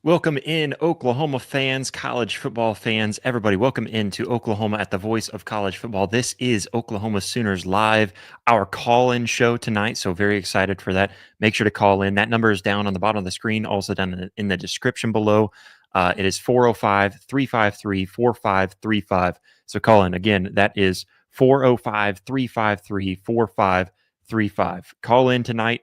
Welcome in, Oklahoma fans, college football fans, everybody. Welcome into Oklahoma at the voice of college football. This is Oklahoma Sooners Live, our call-in show tonight. So very excited for that. Make sure to call in. That number is down on the bottom of the screen, also down in the description below. It is 405-353-4535. So call in. Again, that is 405-353-4535. Call in tonight.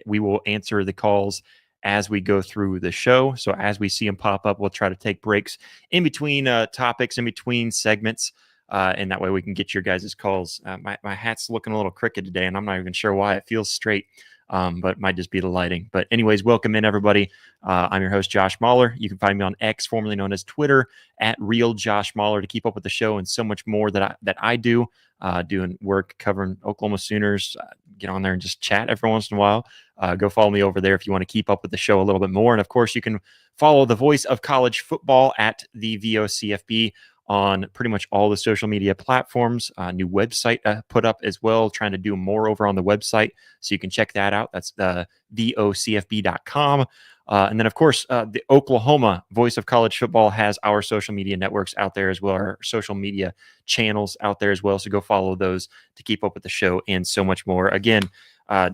We will answer the calls as we go through the show. So as we see them pop up, we'll try to take breaks in between topics, in between segments, and that way we can get your guys' calls. My hat's looking a little crooked today, and I'm not even sure why. It feels straight, but might just be the lighting. But anyways, welcome in, everybody. I'm your host, Josh Mahler. You can find me on X, formerly known as Twitter, at Real Josh Mahler, to keep up with the show and so much more that I do, doing work covering Oklahoma Sooners. Get on there and just chat every once in a while. Go follow me over there if you want to keep up with the show a little bit more. And of course, you can follow the voice of college football at the VOCFB on pretty much all the social media platforms. New website put up as well, trying to do more over on the website. So you can check that out. That's VOCFB.com. And then, of course, the Oklahoma voice of college football has our social media networks out there as well, our social media channels out there as well. So go follow those to keep up with the show and so much more. Again,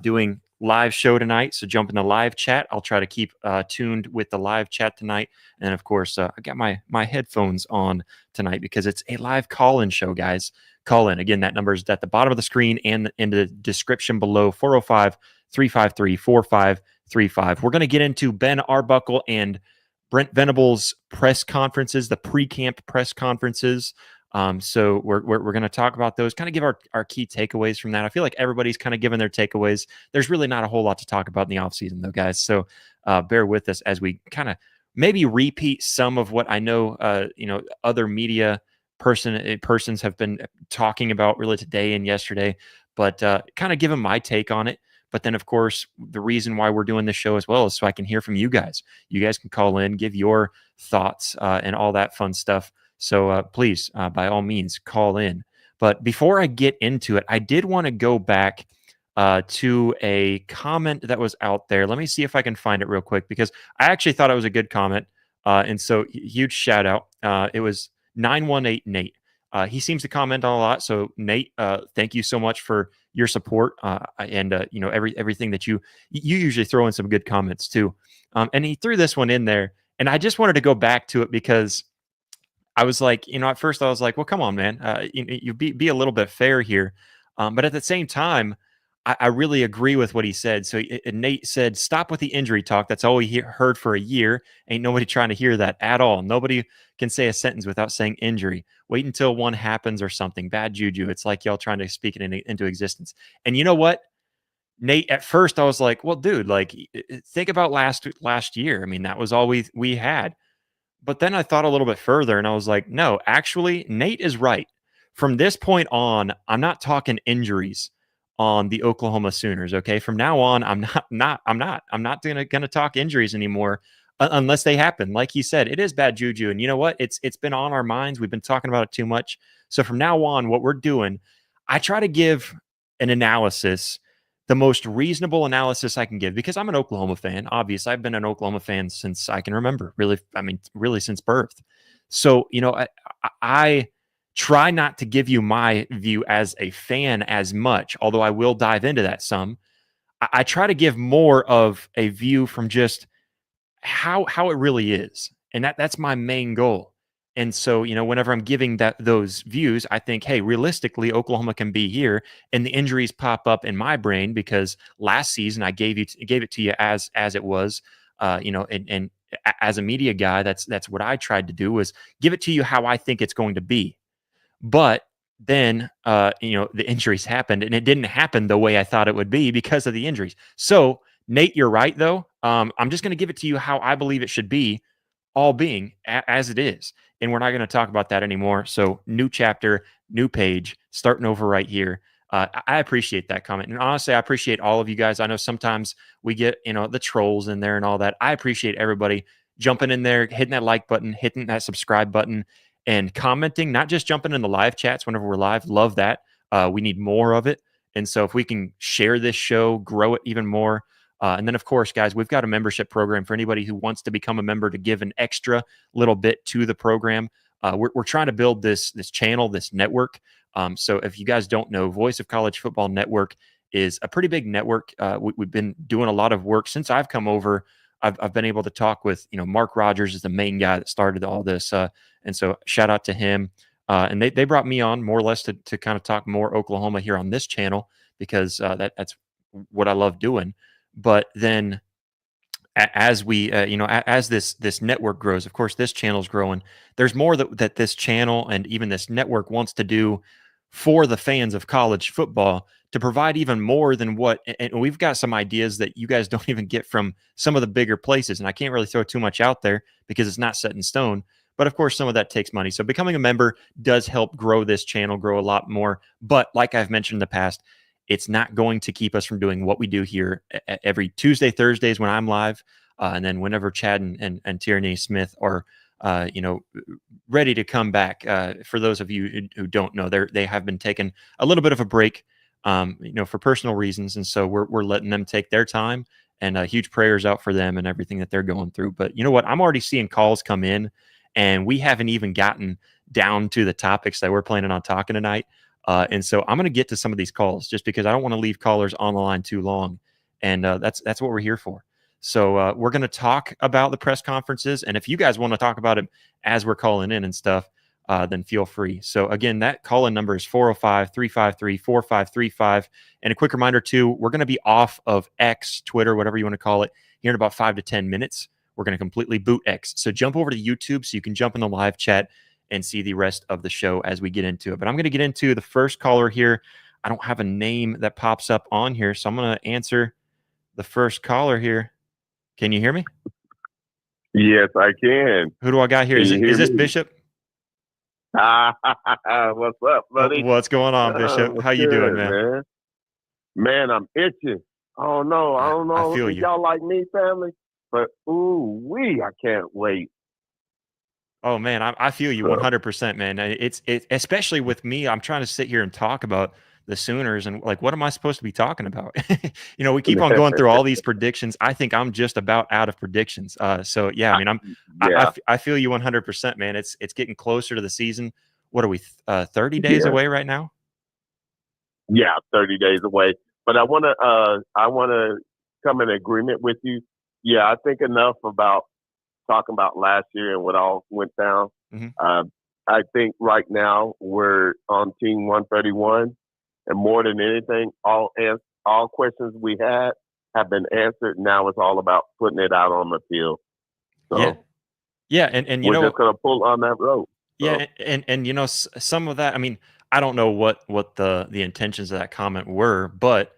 doing live show tonight, so jump in the live chat. I'll try to keep tuned with the live chat tonight. And of course, I got my headphones on tonight because it's a live call-in show, guys. Call in. Again, that number is at the bottom of the screen and in the description below, 405-353-4535. We're going to get into Ben Arbuckle and Brent Venables press conferences, the pre-camp press conferences. So we're going to talk about those, kind of give our key takeaways from that. I feel like everybody's kind of given their takeaways. There's really not a whole lot to talk about in the offseason, though, guys. So bear with us as we kind of maybe repeat some of what I know, other media persons have been talking about really today and yesterday, but kind of give them my take on it. But then, of course, the reason why we're doing this show as well is so I can hear from you guys. You guys can call in, give your thoughts and all that fun stuff. So please, by all means, call in. But before I get into it, I did want to go back to a comment that was out there. Let me see if I can find it real quick, because I actually thought it was a good comment. And so huge shout out. It was 918 Nate. He seems to comment on a lot. So Nate, thank you so much for your support and everything that you usually throw in some good comments too. And he threw this one in there, and I just wanted to go back to it because I was like, at first I was like, well, come on, man, you be a little bit fair here. But at the same time, I really agree with what he said. So Nate said, stop with the injury talk. That's all we heard for a year. Ain't nobody trying to hear that at all. Nobody can say a sentence without saying injury. Wait until one happens or something. Bad juju. It's like y'all trying to speak it into existence. And you know what, Nate, at first I was like, well, dude, like, think about last year. I mean, that was all we had. But then I thought a little bit further and I was like, no, actually, Nate is right. From this point on, I'm not talking injuries on the Oklahoma Sooners. Okay. From now on, I'm not gonna talk injuries anymore unless they happen. Like he said, it is bad juju. And you know what? It's been on our minds. We've been talking about it too much. So from now on, what we're doing, I try to give an analysis, the most reasonable analysis I can give, because I'm an Oklahoma fan. Obviously, I've been an Oklahoma fan since I can remember, really since birth. So, I try not to give you my view as a fan as much, although I will dive into that some. I try to give more of a view from just how it really is. And that's my main goal. And so, whenever I'm giving those views, I think, hey, realistically, Oklahoma can be here, and the injuries pop up in my brain because last season I gave it to you as it was, and as a media guy, that's what I tried to do, was give it to you how I think it's going to be. But then, the injuries happened, and it didn't happen the way I thought it would be because of the injuries. So, Nate, you're right, though. I'm just going to give it to you how I believe it should be, all being as it is. And we're not going to talk about that anymore. So new chapter, new page, starting over right here. I appreciate that comment. And honestly, I appreciate all of you guys. I know sometimes we get, the trolls in there and all that. I appreciate everybody jumping in there, hitting that like button, hitting that subscribe button, and commenting, not just jumping in the live chats whenever we're live. Love that. We need more of it. And so if we can share this show, grow it even more, And then, of course, guys, we've got a membership program for anybody who wants to become a member to give an extra little bit to the program. We're trying to build this channel, this network. So if you guys don't know, Voice of College Football Network is a pretty big network. We've been doing a lot of work since I've come over. I've been able to talk with, Mark Rogers is the main guy that started all this. And so shout out to him. And they brought me on more or less to kind of talk more Oklahoma here on this channel because that's what I love doing. But then as we, as this network grows, of course, this channel's growing. There's more that this channel and even this network wants to do for the fans of college football to provide even more than what, and we've got some ideas that you guys don't even get from some of the bigger places. And I can't really throw too much out there because it's not set in stone. But of course, some of that takes money. So becoming a member does help grow this channel, grow a lot more. But like I've mentioned in the past, it's not going to keep us from doing what we do here every Tuesday, Thursdays when I'm live. And then whenever Chad and Tierney Smith are, ready to come back. For those of you who don't know, they have been taking a little bit of a break, for personal reasons. And so we're letting them take their time, and huge prayers out for them and everything that they're going through. But you know what? I'm already seeing calls come in, and we haven't even gotten down to the topics that we're planning on talking tonight. And so I'm going to get to some of these calls just because I don't want to leave callers on the line too long. And that's what we're here for. So we're going to talk about the press conferences. And if you guys want to talk about it as we're calling in and stuff, then feel free. So again, that call-in number is 405-353-4535. And a quick reminder too, we're going to be off of X, Twitter, whatever you want to call it, here in about 5 to 10 minutes. We're going to completely boot X. So jump over to YouTube so you can jump in the live chat and see the rest of the show as we get into it. But I'm going to get into the first caller here. I don't have a name that pops up on here, so I'm going to answer the first caller here. Can you hear me? Yes, I can. Who do I got here? Is this Bishop? What's up, buddy? What's going on, Bishop? How you doing, man? Man, I'm itching. Oh no, I don't know if y'all like me, family, but I can't wait. Oh man, I feel you 100%, man. It's especially with me. I'm trying to sit here and talk about the Sooners and like, what am I supposed to be talking about? We keep on going through all these predictions. I think I'm just about out of predictions. So yeah, I mean, I feel you 100%, man. It's getting closer to the season. What are we 30 days away right now? Yeah, 30 days away. But I want to come in agreement with you. Yeah, I think enough about talking about last year and what all went down. Mm-hmm. I think right now we're on team 131, and more than anything, all questions we had have been answered. Now it's all about putting it out on the field. So, yeah, and we're just gonna pull on that road. Yeah, and some of that. I mean, I don't know what the intentions of that comment were, but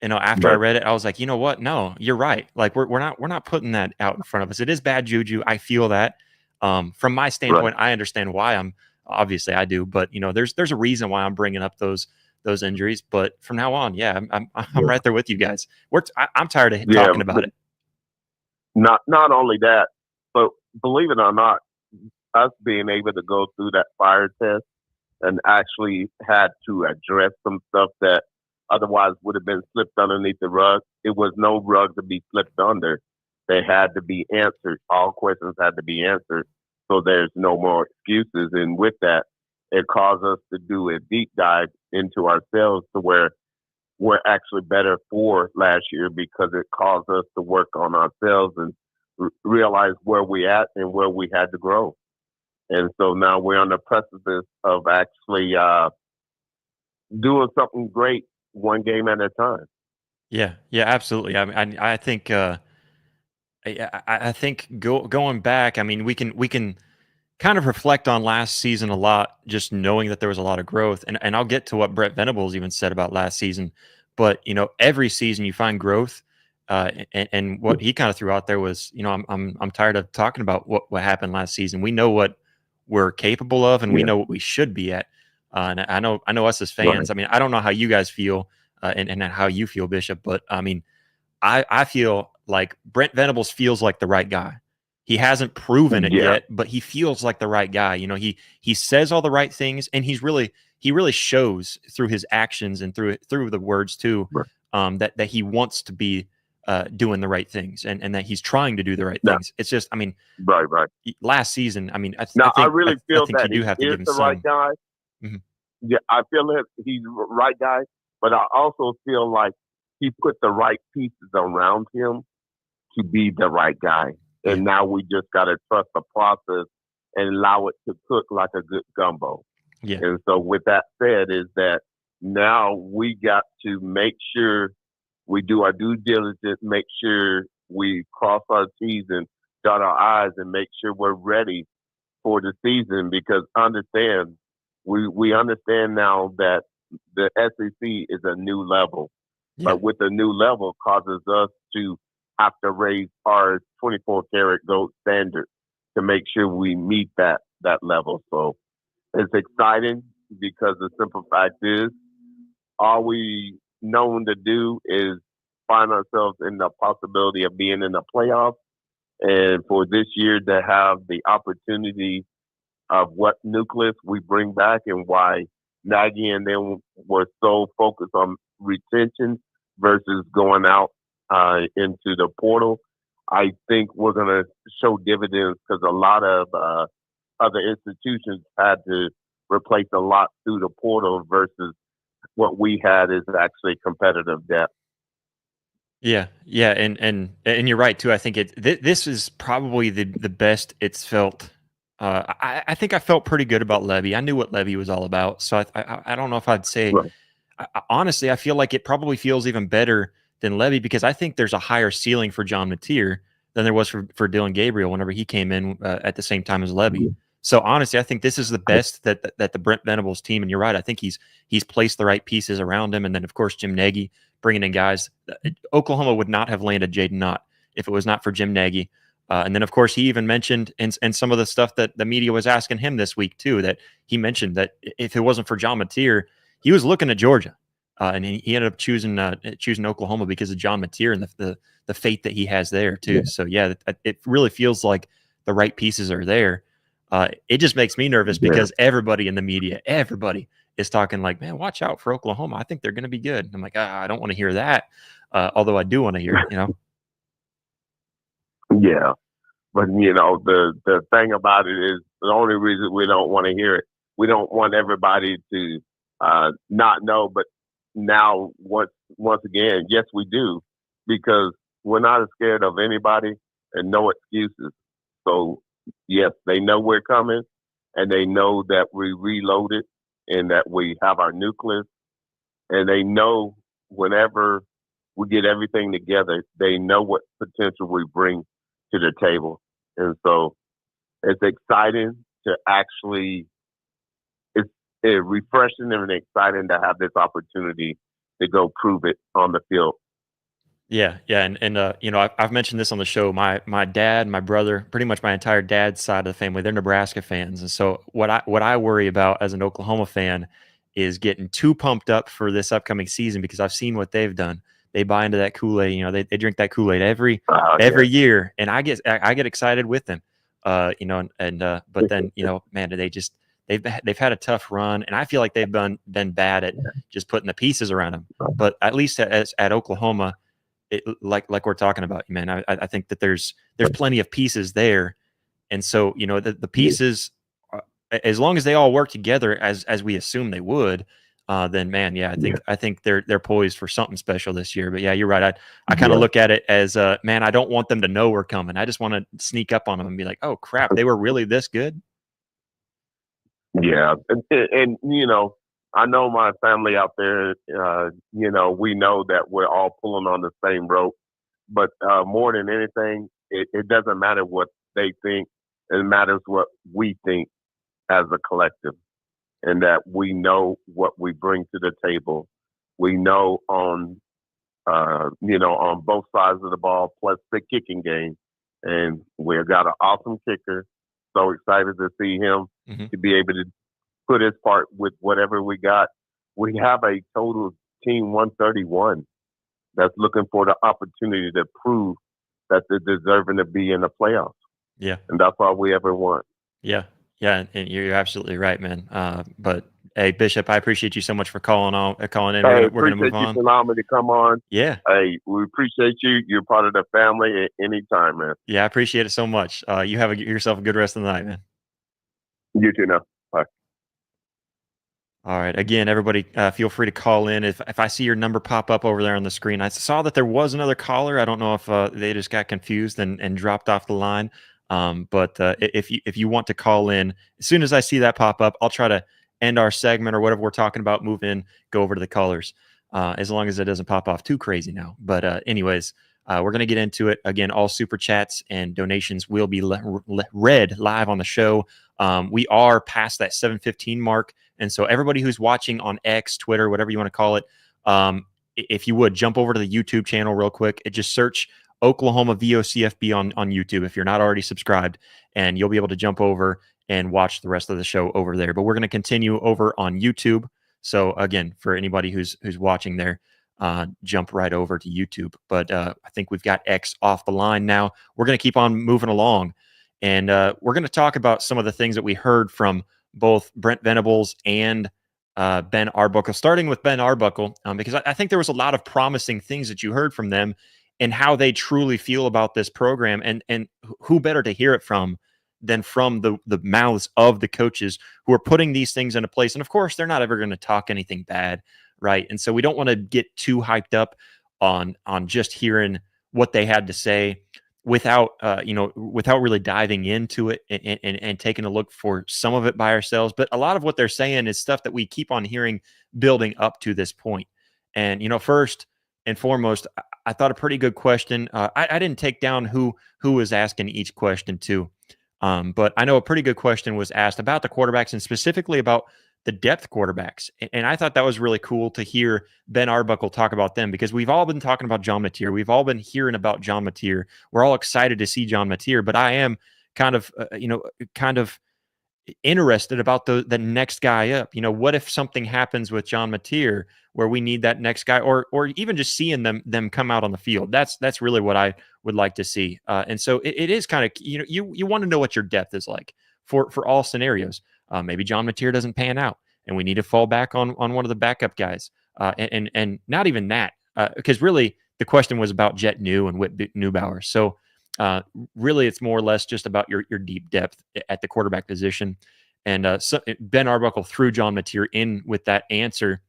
after I read it, I was like, you know what? No, you're right. Like we're not putting that out in front of us. It is bad juju. I feel that. From my standpoint, I understand why obviously I do, but there's a reason why I'm bringing up those injuries. But from now on, yeah, I'm right there with you guys. I'm tired of talking about it. Not only that, but believe it or not, us being able to go through that fire test and actually had to address some stuff that otherwise would have been slipped underneath the rug. It was no rug to be slipped under. They had to be answered. All questions had to be answered. So there's no more excuses. And with that, it caused us to do a deep dive into ourselves to where we're actually better for last year because it caused us to work on ourselves and realize where we at and where we had to grow. And so now we're on the precipice of actually doing something great one game at a time. Yeah, absolutely. I mean, I think I think going back, I mean, we can kind of reflect on last season a lot, just knowing that there was a lot of growth. And I'll get to what Brent Venables even said about last season. But every season you find growth. And what he kind of threw out there was, I'm tired of talking about what happened last season. We know what we're capable of, and we know what we should be at. And I know us as fans. I mean, I don't know how you guys feel and how you feel, Bishop, but I mean, I feel like Brent Venables feels like the right guy. He hasn't proven it yet, but he feels like the right guy. He says all the right things, and he really shows through his actions and through the words too, that he wants to be doing the right things and that he's trying to do the right No, things. It's just, I mean, right, right. last season, I mean, Now, I I really feel think you that do he have to is give him the right some. guy. Mhm. Yeah, I feel that he's the right guy, but I also feel like he put the right pieces around him to be the right guy. Yeah, And now we just got to trust the process and allow it to cook like a good gumbo. yeah, And so, with that said, is that now we got to make sure we do our due diligence, make sure we cross our T's and dot our I's, and make sure we're ready for the season. Because understand, we understand now that the SEC is a new level, yeah, but with a new level causes us to have to raise our 24 karat gold standard to make sure we meet that level. So it's exciting because the simple fact is all we known to do is find ourselves in the possibility of being in the playoffs. And for this year to have the opportunity of what nucleus we bring back and why Nagy and them were so focused on retention versus going out into the portal, I think we're going to show dividends because a lot of other institutions had to replace a lot through the portal versus what we had is actually competitive depth. yeah, yeah, and you're right too. I think this is probably the best it's felt. I think I felt pretty good about Levy. I knew what Levy was all about, so I don't know if I'd say. Right. Honestly, I feel like it probably feels even better than Levy because I think there's a higher ceiling for John Mateer than there was for Dylan Gabriel whenever he came in at the same time as Levy. So honestly, I think this is the best that the Brent Venables team. And you're right. I think he's placed the right pieces around him. And then of course Jim Nagy bringing in guys. Oklahoma would not have landed Jaden Knott if it was not for Jim Nagy. And then of course he even mentioned and some of the stuff that the media was asking him this week too. That he mentioned that if it wasn't for John Mateer, he was looking at Georgia. And he ended up choosing Oklahoma because of John Mateer and the faith that he has there too. Yeah. So yeah, it really feels like the right pieces are there. It just makes me nervous because everybody in the media, everybody is talking like, man, watch out for Oklahoma. I think they're going to be good. I'm like, I don't want to hear that. Although I do want to hear it, you know? Yeah. But the thing about it is the only reason we don't want to hear it, we don't want everybody to not know. But now, once again, yes, we do, because we're not as scared of anybody and no excuses. So yes, they know we're coming, and they know that we reloaded and that we have our nucleus, and they know whenever we get everything together, they know what potential we bring to the table. And so it's exciting to actually, it's refreshing and exciting to have this opportunity to go prove it on the field. Yeah, yeah, and I've mentioned this on the show. My dad, my brother, pretty much my entire dad's side of the family, they're Nebraska fans, and so what I worry about as an Oklahoma fan is getting too pumped up for this upcoming season because I've seen what they've done. They buy into that Kool-Aid, they drink that Kool-Aid every year, and I get excited with them, but then man, they've had a tough run, and I feel like they've been bad at just putting the pieces around them. But at least at Oklahoma. Like we're talking about, man, I think that there's plenty of pieces there, and so the pieces, as long as they all work together as we assume they would, then man, yeah, I think they're poised for something special this year. But yeah, you're right. I kind of look at it as man, I don't want them to know we're coming. I just want to sneak up on them and be like, oh crap, they were really this good. Yeah, and I know my family out there. We know that we're all pulling on the same rope, but more than anything, it doesn't matter what they think. It matters what we think as a collective, and that we know what we bring to the table. We know on both sides of the ball, plus the kicking game, and we've got an awesome kicker. So excited to see him to be able to put his part with whatever we got. We have a total team 131 that's looking for the opportunity to prove that they're deserving to be in the playoffs. Yeah. And that's all we ever want. Yeah. Yeah. And you're absolutely right, man. But Hey, Bishop, I appreciate you so much for calling in. Hey, We're gonna move appreciate you on. for allowing me to come on. Yeah. Hey, we appreciate you. You're part of the family at any time, man. Yeah, I appreciate it so much. You have yourself a good rest of the night, man. You too now. Bye. All right. Again, everybody, feel free to call in. If I see your number pop up over there on the screen, I saw that there was another caller. I don't know if they just got confused and dropped off the line. But if you want to call in, as soon as I see that pop up, I'll try to end our segment or whatever we're talking about, move in, go over to the callers, as long as it doesn't pop off too crazy now. But anyways, we're going to get into it. Again, all super chats and donations will be read live on the show. We are past that 7:15 mark. And so everybody who's watching on X, Twitter, whatever you want to call it, if you would jump over to the YouTube channel real quick, just search Oklahoma VOCFB on YouTube if you're not already subscribed, and you'll be able to jump over and watch the rest of the show over there. But we're going to continue over on YouTube. So again, for anybody who's watching there, jump right over to YouTube. But I think we've got X off the line now. We're going to keep on moving along, and we're going to talk about some of the things that we heard from both Brent Venables and Ben Arbuckle, starting with Ben Arbuckle, because I think there was a lot of promising things that you heard from them and how they truly feel about this program. And who better to hear it from than from the mouths of the coaches who are putting these things into place. And of course, they're not ever going to talk anything bad, right? And so we don't want to get too hyped up on just hearing what they had to say without without really diving into it and taking a look for some of it by ourselves. But a lot of what they're saying is stuff that we keep on hearing building up to this point. And first and foremost, I thought a pretty good question. I didn't take down who was asking each question to, but I know a pretty good question was asked about the quarterbacks and specifically about the depth quarterbacks. And I thought that was really cool to hear Ben Arbuckle talk about them, because we've all been talking about John Mateer. We've all been hearing about John Mateer. We're all excited to see John Mateer, but I am kind of interested about the next guy up. What if something happens with John Mateer where we need that next guy, or even just seeing them come out on the field? That's really what I would like to see. And so it is kind of, you want to know what your depth is like for all scenarios. Maybe John Mateer doesn't pan out and we need to fall back on one of the backup guys. And not even that, because really the question was about Jet New and Whit Neubauer. So really it's more or less just about your deep depth at the quarterback position. And so Ben Arbuckle threw John Mateer in with that answer,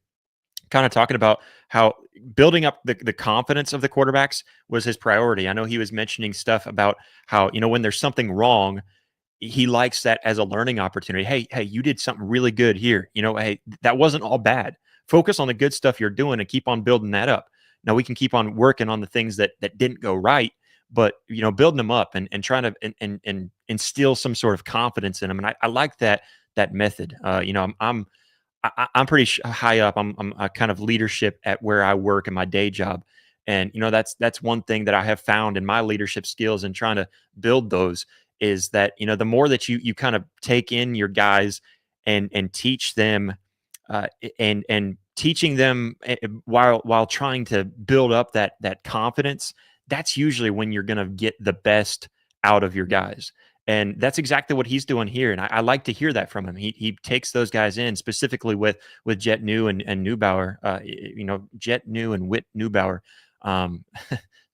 kind of talking about how building up the confidence of the quarterbacks was his priority. I know he was mentioning stuff about how, when there's something wrong, he likes that as a learning opportunity. Hey, you did something really good here. Hey, that wasn't all bad. Focus on the good stuff you're doing and keep on building that up. Now we can keep on working on the things that didn't go right, but building them up and trying to and instill some sort of confidence in them. And I like that method. I'm pretty high up. I'm a kind of leadership at where I work in my day job. And, that's one thing that I have found in my leadership skills and trying to build those is that, the more that you kind of take in your guys and teach them and teaching them while trying to build up that confidence, that's usually when you're going to get the best out of your guys. And that's exactly what he's doing here. And I like to hear that from him. He takes those guys in, specifically with Jet New and Neubauer, Jet New and Whit Neubauer.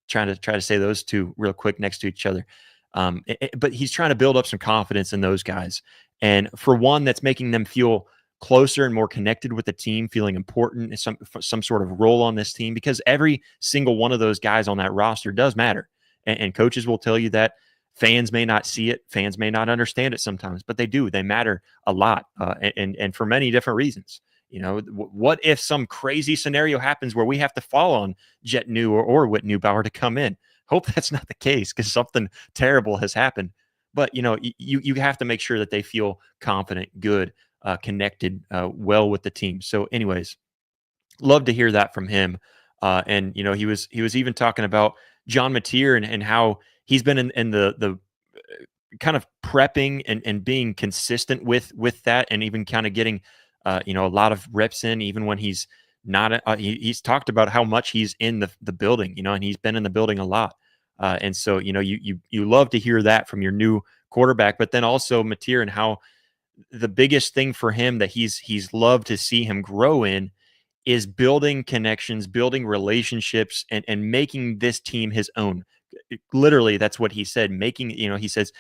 Try to say those two real quick next to each other. But he's trying to build up some confidence in those guys. And for one, that's making them feel closer and more connected with the team, feeling important, some sort of role on this team, because every single one of those guys on that roster does matter. And coaches will tell you that. Fans may not see it. Fans may not understand it sometimes, but they do. They matter a lot, and for many different reasons. What if some crazy scenario happens where we have to fall on Jet New or Whit Neubauer to come in? Hope that's not the case, because something terrible has happened. But you have to make sure that they feel confident, good, connected, well with the team. So, anyways, love to hear that from him. And he was even talking about John Mateer and how he's been in the kind of prepping and being consistent with that, and even kind of getting a lot of reps in, even when he's not. He's talked about how much he's in the building, and he's been in the building a lot. And so you love to hear that from your new quarterback, but then also Mateer and how the biggest thing for him that he's loved to see him grow in is building connections, building relationships, and making this team his own. Literally, that's what he said. He says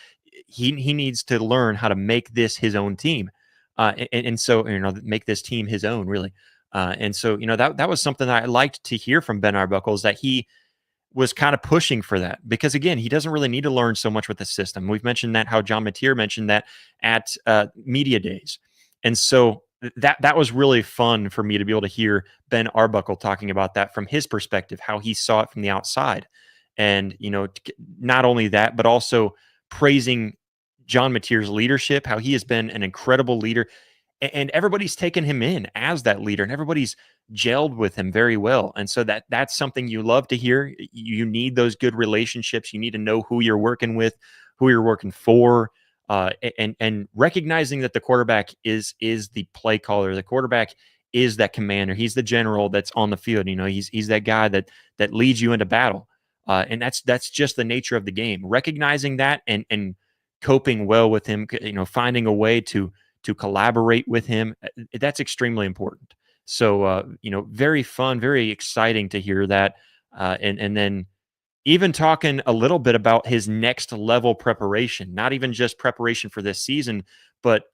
he needs to learn how to make this his own team, and so make this team his own, really. And so that was something that I liked to hear from Ben Arbuckle, is that he was kind of pushing for that, because again, he doesn't really need to learn so much with the system. We've mentioned that, how John Mateer mentioned that at media days. And so that was really fun for me to be able to hear Ben Arbuckle talking about that from his perspective, how he saw it from the outside. And, not only that, but also praising John Mateer's leadership, how he has been an incredible leader, and everybody's taken him in as that leader, and everybody's gelled with him very well. And so that's something you love to hear. You need those good relationships. You need to know who you're working with, who you're working for, and recognizing that the quarterback is the play caller. The quarterback is that commander. He's the general that's on the field. He's that guy that leads you into battle. And that's just the nature of the game. Recognizing that and coping well with him, finding a way to collaborate with him, that's extremely important. So, very fun, very exciting to hear that. And then even talking a little bit about his next level preparation, not even just preparation for this season, but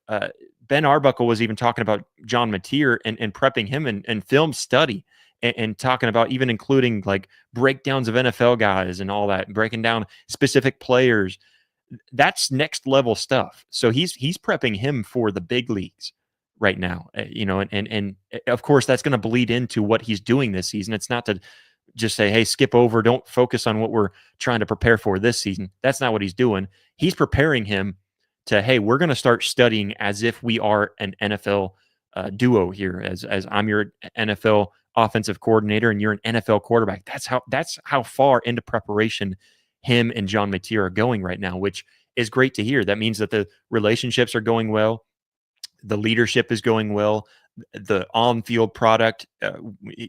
Ben Arbuckle was even talking about John Mateer and prepping him and film study, and talking about even including like breakdowns of NFL guys and all that, breaking down specific players. That's next level stuff. So he's prepping him for the big leagues right now, and of course that's going to bleed into what he's doing this season. It's not to just say, hey, skip over, don't focus on what we're trying to prepare for this season. That's not what he's doing. He's preparing him to, hey, we're going to start studying as if we are an NFL duo here, as I'm your NFL offensive coordinator and you're an NFL quarterback. That's how far into preparation him and John Mateer are going right now, which is great to hear. That means that the relationships are going well, the leadership is going well, the on-field product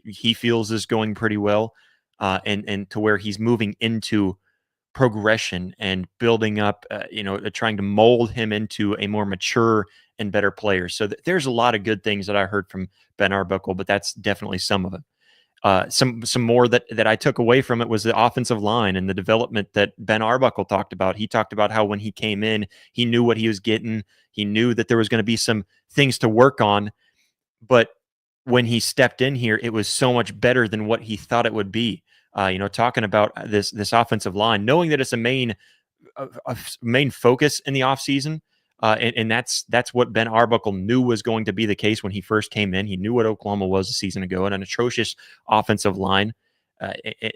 he feels is going pretty well, and to where he's moving into progression and building up, trying to mold him into a more mature and better player. So there's a lot of good things that I heard from Ben Arbuckle, but that's definitely some of it. Some more that I took away from it was the offensive line and the development that Ben Arbuckle talked about. He talked about how when he came in, he knew what he was getting. He knew that there was going to be some things to work on, but when he stepped in here, it was so much better than what he thought it would be. Talking about this offensive line, knowing that it's a main focus in the offseason. And that's what Ben Arbuckle knew was going to be the case when he first came in. He knew what Oklahoma was a season ago, and an atrocious offensive line,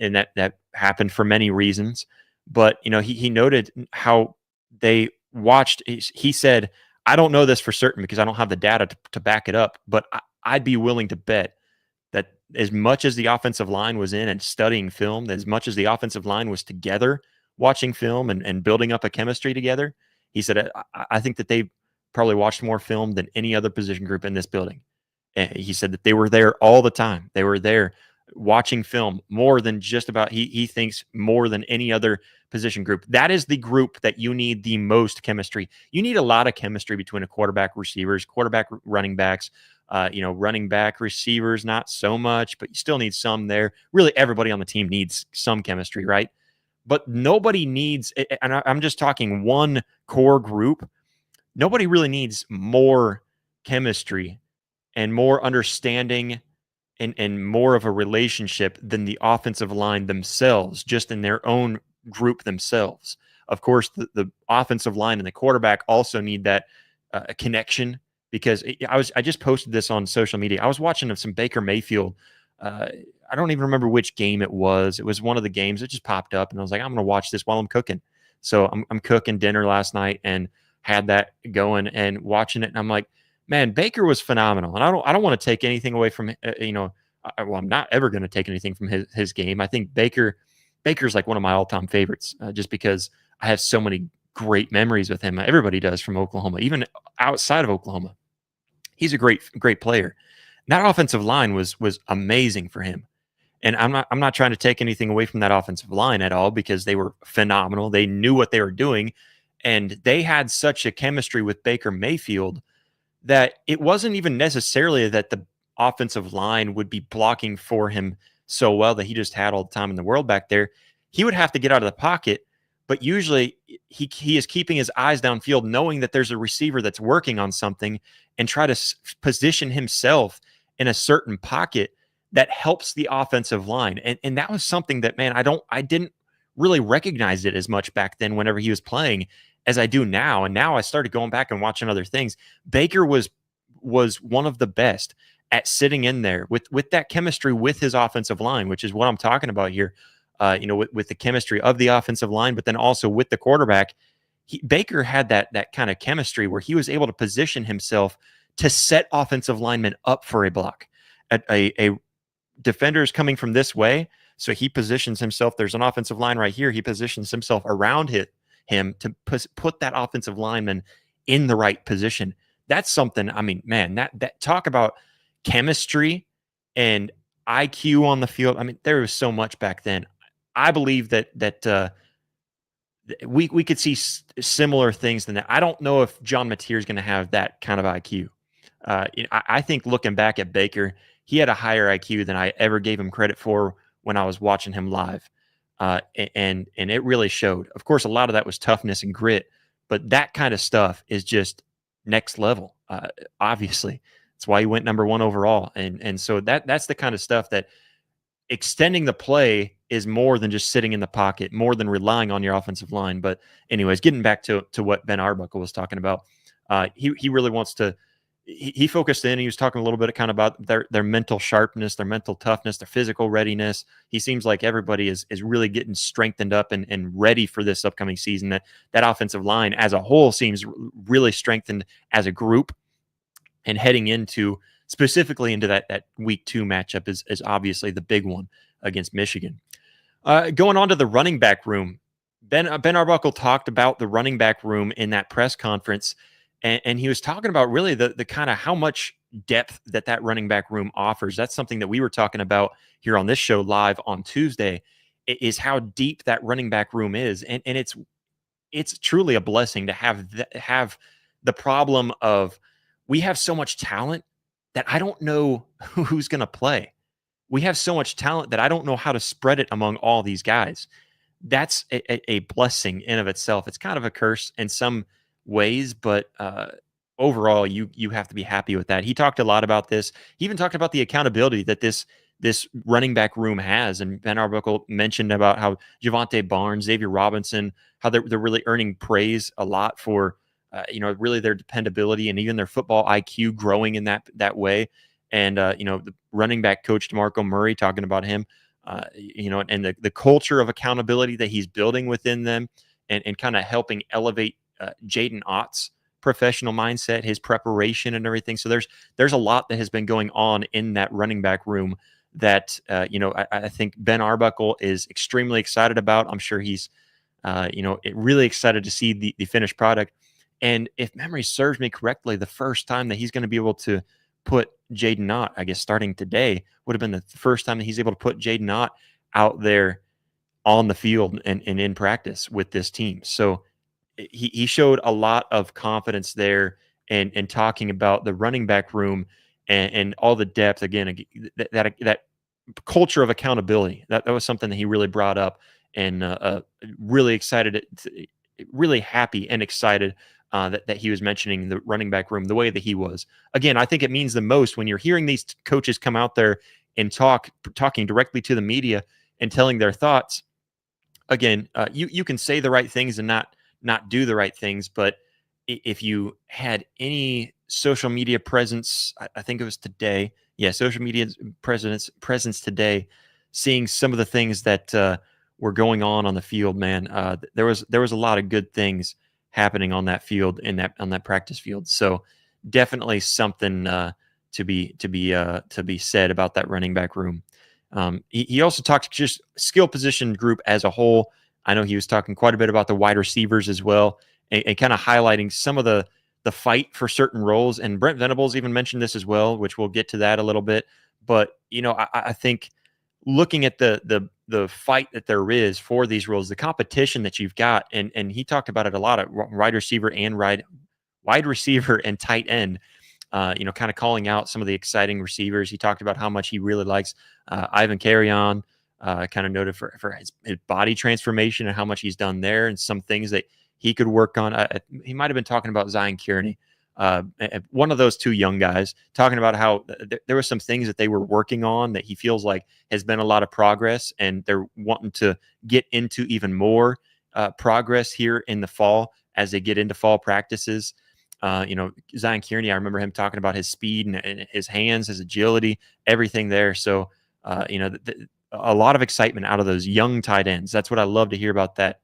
and that happened for many reasons. But he noted how they watched. He said, "I don't know this for certain because I don't have the data to back it up, but I'd be willing to bet that as much as the offensive line was in and studying film, as much as the offensive line was together watching film and building up a chemistry together." He said, I think that they probably watched more film than any other position group in this building. And he said that they were there all the time. They were there watching film more than just about, he thinks, more than any other position group. That is the group that you need the most chemistry. You need a lot of chemistry between a quarterback, receivers, quarterback, running backs, running back, receivers, not so much, but you still need some there. Really, everybody on the team needs some chemistry, right? But nobody needs, and I'm just talking one core group, nobody really needs more chemistry and more understanding and more of a relationship than the offensive line themselves, just in their own group themselves. Of course, the offensive line and the quarterback also need that connection, because I just posted this on social media. I was watching some Baker Mayfield. I don't even remember which game it was. It was one of the games that just popped up, and I was like, I'm going to watch this while I'm cooking. So I'm cooking dinner last night and had that going and watching it, and I'm like, man, Baker was phenomenal. And I don't want to take anything away from I'm not ever going to take anything from his game. I think Baker's like one of my all-time favorites, just because I have so many great memories with him. Everybody does, from Oklahoma, even outside of Oklahoma. He's a great player. That offensive line was amazing for him. And I'm not trying to take anything away from that offensive line at all, because they were phenomenal. They knew what they were doing, and they had such a chemistry with Baker Mayfield that it wasn't even necessarily that the offensive line would be blocking for him so well that he just had all the time in the world back there. He would have to get out of the pocket, but usually he is keeping his eyes downfield, knowing that there's a receiver that's working on something, and try to position himself in a certain pocket that helps the offensive line. And that was something that, man, I didn't really recognize it as much back then whenever he was playing as I do now. And now I started going back and watching other things. Baker was one of the best at sitting in there with that chemistry with his offensive line, which is what I'm talking about here. With the chemistry of the offensive line, but then also with the quarterback. Baker had that kind of chemistry where he was able to position himself to set offensive linemen up for a block. A defender is coming from this way, so he positions himself. There's an offensive line right here. He positions himself around him to put that offensive lineman in the right position. That's something, I mean, man, that talk about chemistry and IQ on the field. I mean, there was so much back then. I believe that we could see similar things than that. I don't know if John Mateer is going to have that kind of IQ. I think looking back at Baker, he had a higher IQ than I ever gave him credit for when I was watching him live. And it really showed. Of course, a lot of that was toughness and grit, but that kind of stuff is just next level. Obviously, that's why he went number 1 overall. And so that's the kind of stuff that extending the play is more than just sitting in the pocket, more than relying on your offensive line. But anyways, getting back to what Ben Arbuckle was talking about, he really wants to. He focused in. He was talking a little bit kind of about their mental sharpness, their mental toughness, their physical readiness. He seems like everybody is really getting strengthened up and ready for this upcoming season. That offensive line as a whole seems really strengthened as a group, and heading into specifically into that week 2 matchup is obviously the big one against Michigan. Going on to the running back room, Ben Arbuckle talked about the running back room in that press conference. And he was talking about really the kind of how much depth that running back room offers. That's something that we were talking about here on this show live on Tuesday, is how deep that running back room is. And it's truly a blessing to have the problem of we have so much talent that I don't know who's going to play. We have so much talent that I don't know how to spread it among all these guys. That's a blessing in of itself. It's kind of a curse in some ways, but overall, you have to be happy with that. He talked a lot about this. He even talked about the accountability that this running back room has. And Ben Arbuckle mentioned about how Javonte Barnes, Xavier Robinson, how they're really earning praise a lot for really their dependability and even their football IQ growing in that way. And the running back coach DeMarco Murray talking about him, and the culture of accountability that he's building within them, and kind of helping elevate Jaden Ott's professional mindset, his preparation and everything. So there's a lot that has been going on in that running back room that I think Ben Arbuckle is extremely excited about. I'm sure he's really excited to see the finished product. And if memory serves me correctly, the first time that he's going to be able to put Jaden Ott, I guess starting today, would have been the first time that he's able to put Jaden Ott out there on the field and in practice with this team. So he showed a lot of confidence there, and talking about the running back room and all the depth. Again, that culture of accountability, that was something that he really brought up, and really excited, really happy and excited that he was mentioning the running back room the way that he was. Again, I think it means the most when you're hearing these coaches come out there and talking directly to the media and telling their thoughts. Again, you can say the right things and not do the right things, but if you had any social media presence, I think it was today, social media presence today, seeing some of the things that were going on the field, man, there was a lot of good things happening on that field, on that practice field. So definitely something to be said about that running back room. He also talked just skill position group as a whole. I know he was talking quite a bit about the wide receivers as well, and kind of highlighting some of the fight for certain roles. And Brent Venables even mentioned this as well, which we'll get to that a little bit. But I think looking at the fight that there is for these roles, the competition that you've got, and he talked about it a lot at wide receiver and tight end. kind of calling out some of the exciting receivers. He talked about how much he really likes Ivan Carrion, kind of noted for his body transformation and how much he's done there and some things that he could work on. He might have been talking about Zion Kearney, one of those two young guys, talking about how there were some things that they were working on that he feels like has been a lot of progress, and they're wanting to get into even more progress here in the fall as they get into fall practices. Zion Kearney, I remember him talking about his speed and his hands, his agility, everything there. So, a lot of excitement out of those young tight ends. That's what I love to hear about that.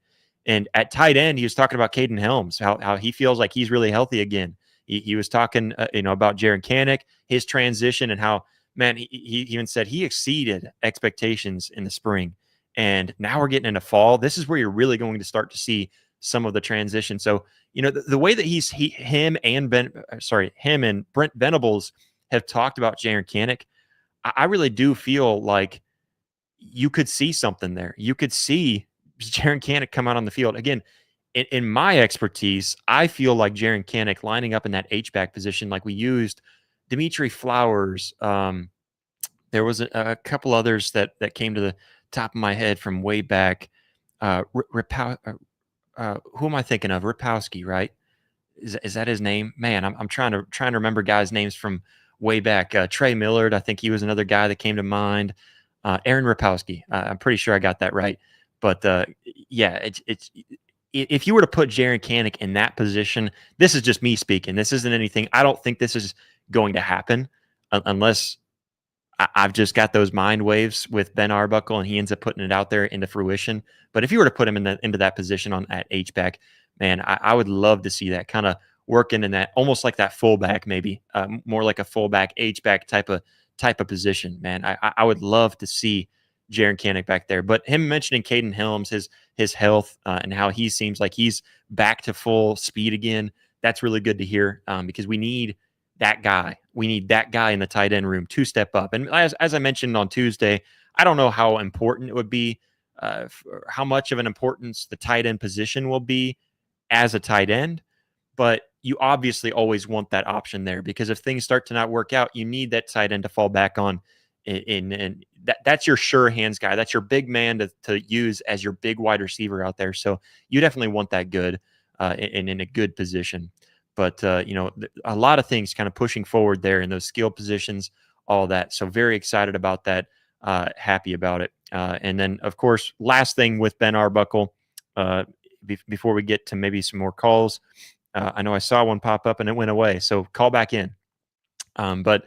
And at tight end, he was talking about Caden Helms, how he feels like he's really healthy again. He was talking, about Jaron Kanik, his transition, and how, man, he even said he exceeded expectations in the spring. And now we're getting into fall. This is where you're really going to start to see some of the transition. So, the way that him and Brent Venables have talked about Jaron Kanik, I really do feel like you could see something there. You could see Jaron Kanik come out on the field. Again, in my expertise, I feel like Jaron Kanik lining up in that H-back position, like we used Dimitri Flowers. There was a couple others that came to the top of my head from way back. Who am I thinking of? Ripowski, right? Is that his name? Man, I'm trying to remember guys' names from way back. Trey Millard, I think he was another guy that came to mind. Aaron Ripowski, I'm pretty sure I got that right. But it's if you were to put Jaron Kanik in that position, this is just me speaking. This isn't anything. I don't think this is going to happen unless I've just got those mind waves with Ben Arbuckle and he ends up putting it out there into fruition. But if you were to put him into that position at H-back, man, I would love to see that kind of working in that, almost like that fullback, maybe more like a fullback H-back type of position. Man, I would love to see Jaron Kanik back there. But him mentioning Caden Helms, his health and how he seems like he's back to full speed again, that's really good to hear because we need that guy. We need that guy in the tight end room to step up. And as I mentioned on Tuesday, I don't know how important it would be, how much of an importance the tight end position will be as a tight end, but you obviously always want that option there because if things start to not work out, you need that tight end to fall back on. And that's your sure hands guy. That's your big man to use as your big wide receiver out there. So you definitely want that good and in a good position. But, a lot of things kind of pushing forward there in those skill positions, all that. So very excited about that, happy about it. And then, of course, last thing with Ben Arbuckle, before we get to maybe some more calls, I know I saw one pop up and it went away. So call back in. But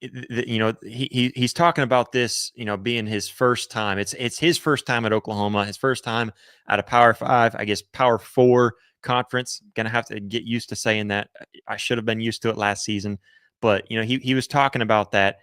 he's talking about this, being his first time. It's his first time at Oklahoma, his first time at a Power 5, I guess Power 4 conference. Gonna have to get used to saying that. I should have been used to it last season, but he was talking about that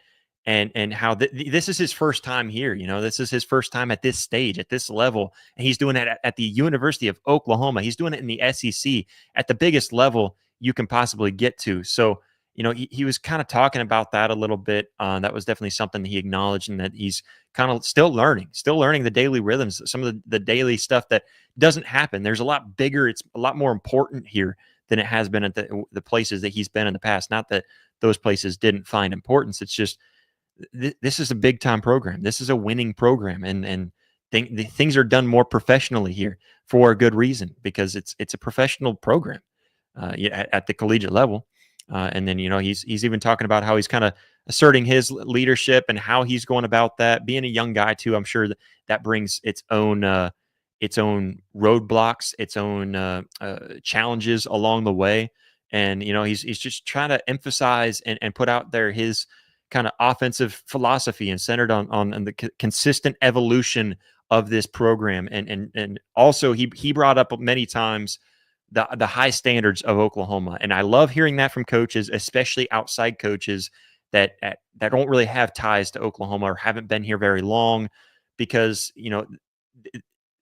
and how this is his first time here. This is his first time at this stage, at this level, and he's doing it at the University of Oklahoma. He's doing it in the SEC at the biggest level you can possibly get to. So he was kind of talking about that a little bit. That was definitely something that he acknowledged, and that he's kind of still learning the daily rhythms, some of the daily stuff that doesn't happen. There's a lot bigger. It's a lot more important here than it has been at the places that he's been in the past. Not that those places didn't find importance. It's just this is a big time program. This is a winning program, and things are done more professionally here for a good reason because it's a professional program at the collegiate level. And then, he's even talking about how he's kind of asserting his leadership and how he's going about that. Being a young guy too, I'm sure that brings its own roadblocks, its own challenges along the way. And he's just trying to emphasize and put out there his kind of offensive philosophy and centered on the consistent evolution of this program. And also he brought up many times the high standards of Oklahoma. And I love hearing that from coaches, especially outside coaches that don't really have ties to Oklahoma or haven't been here very long, because,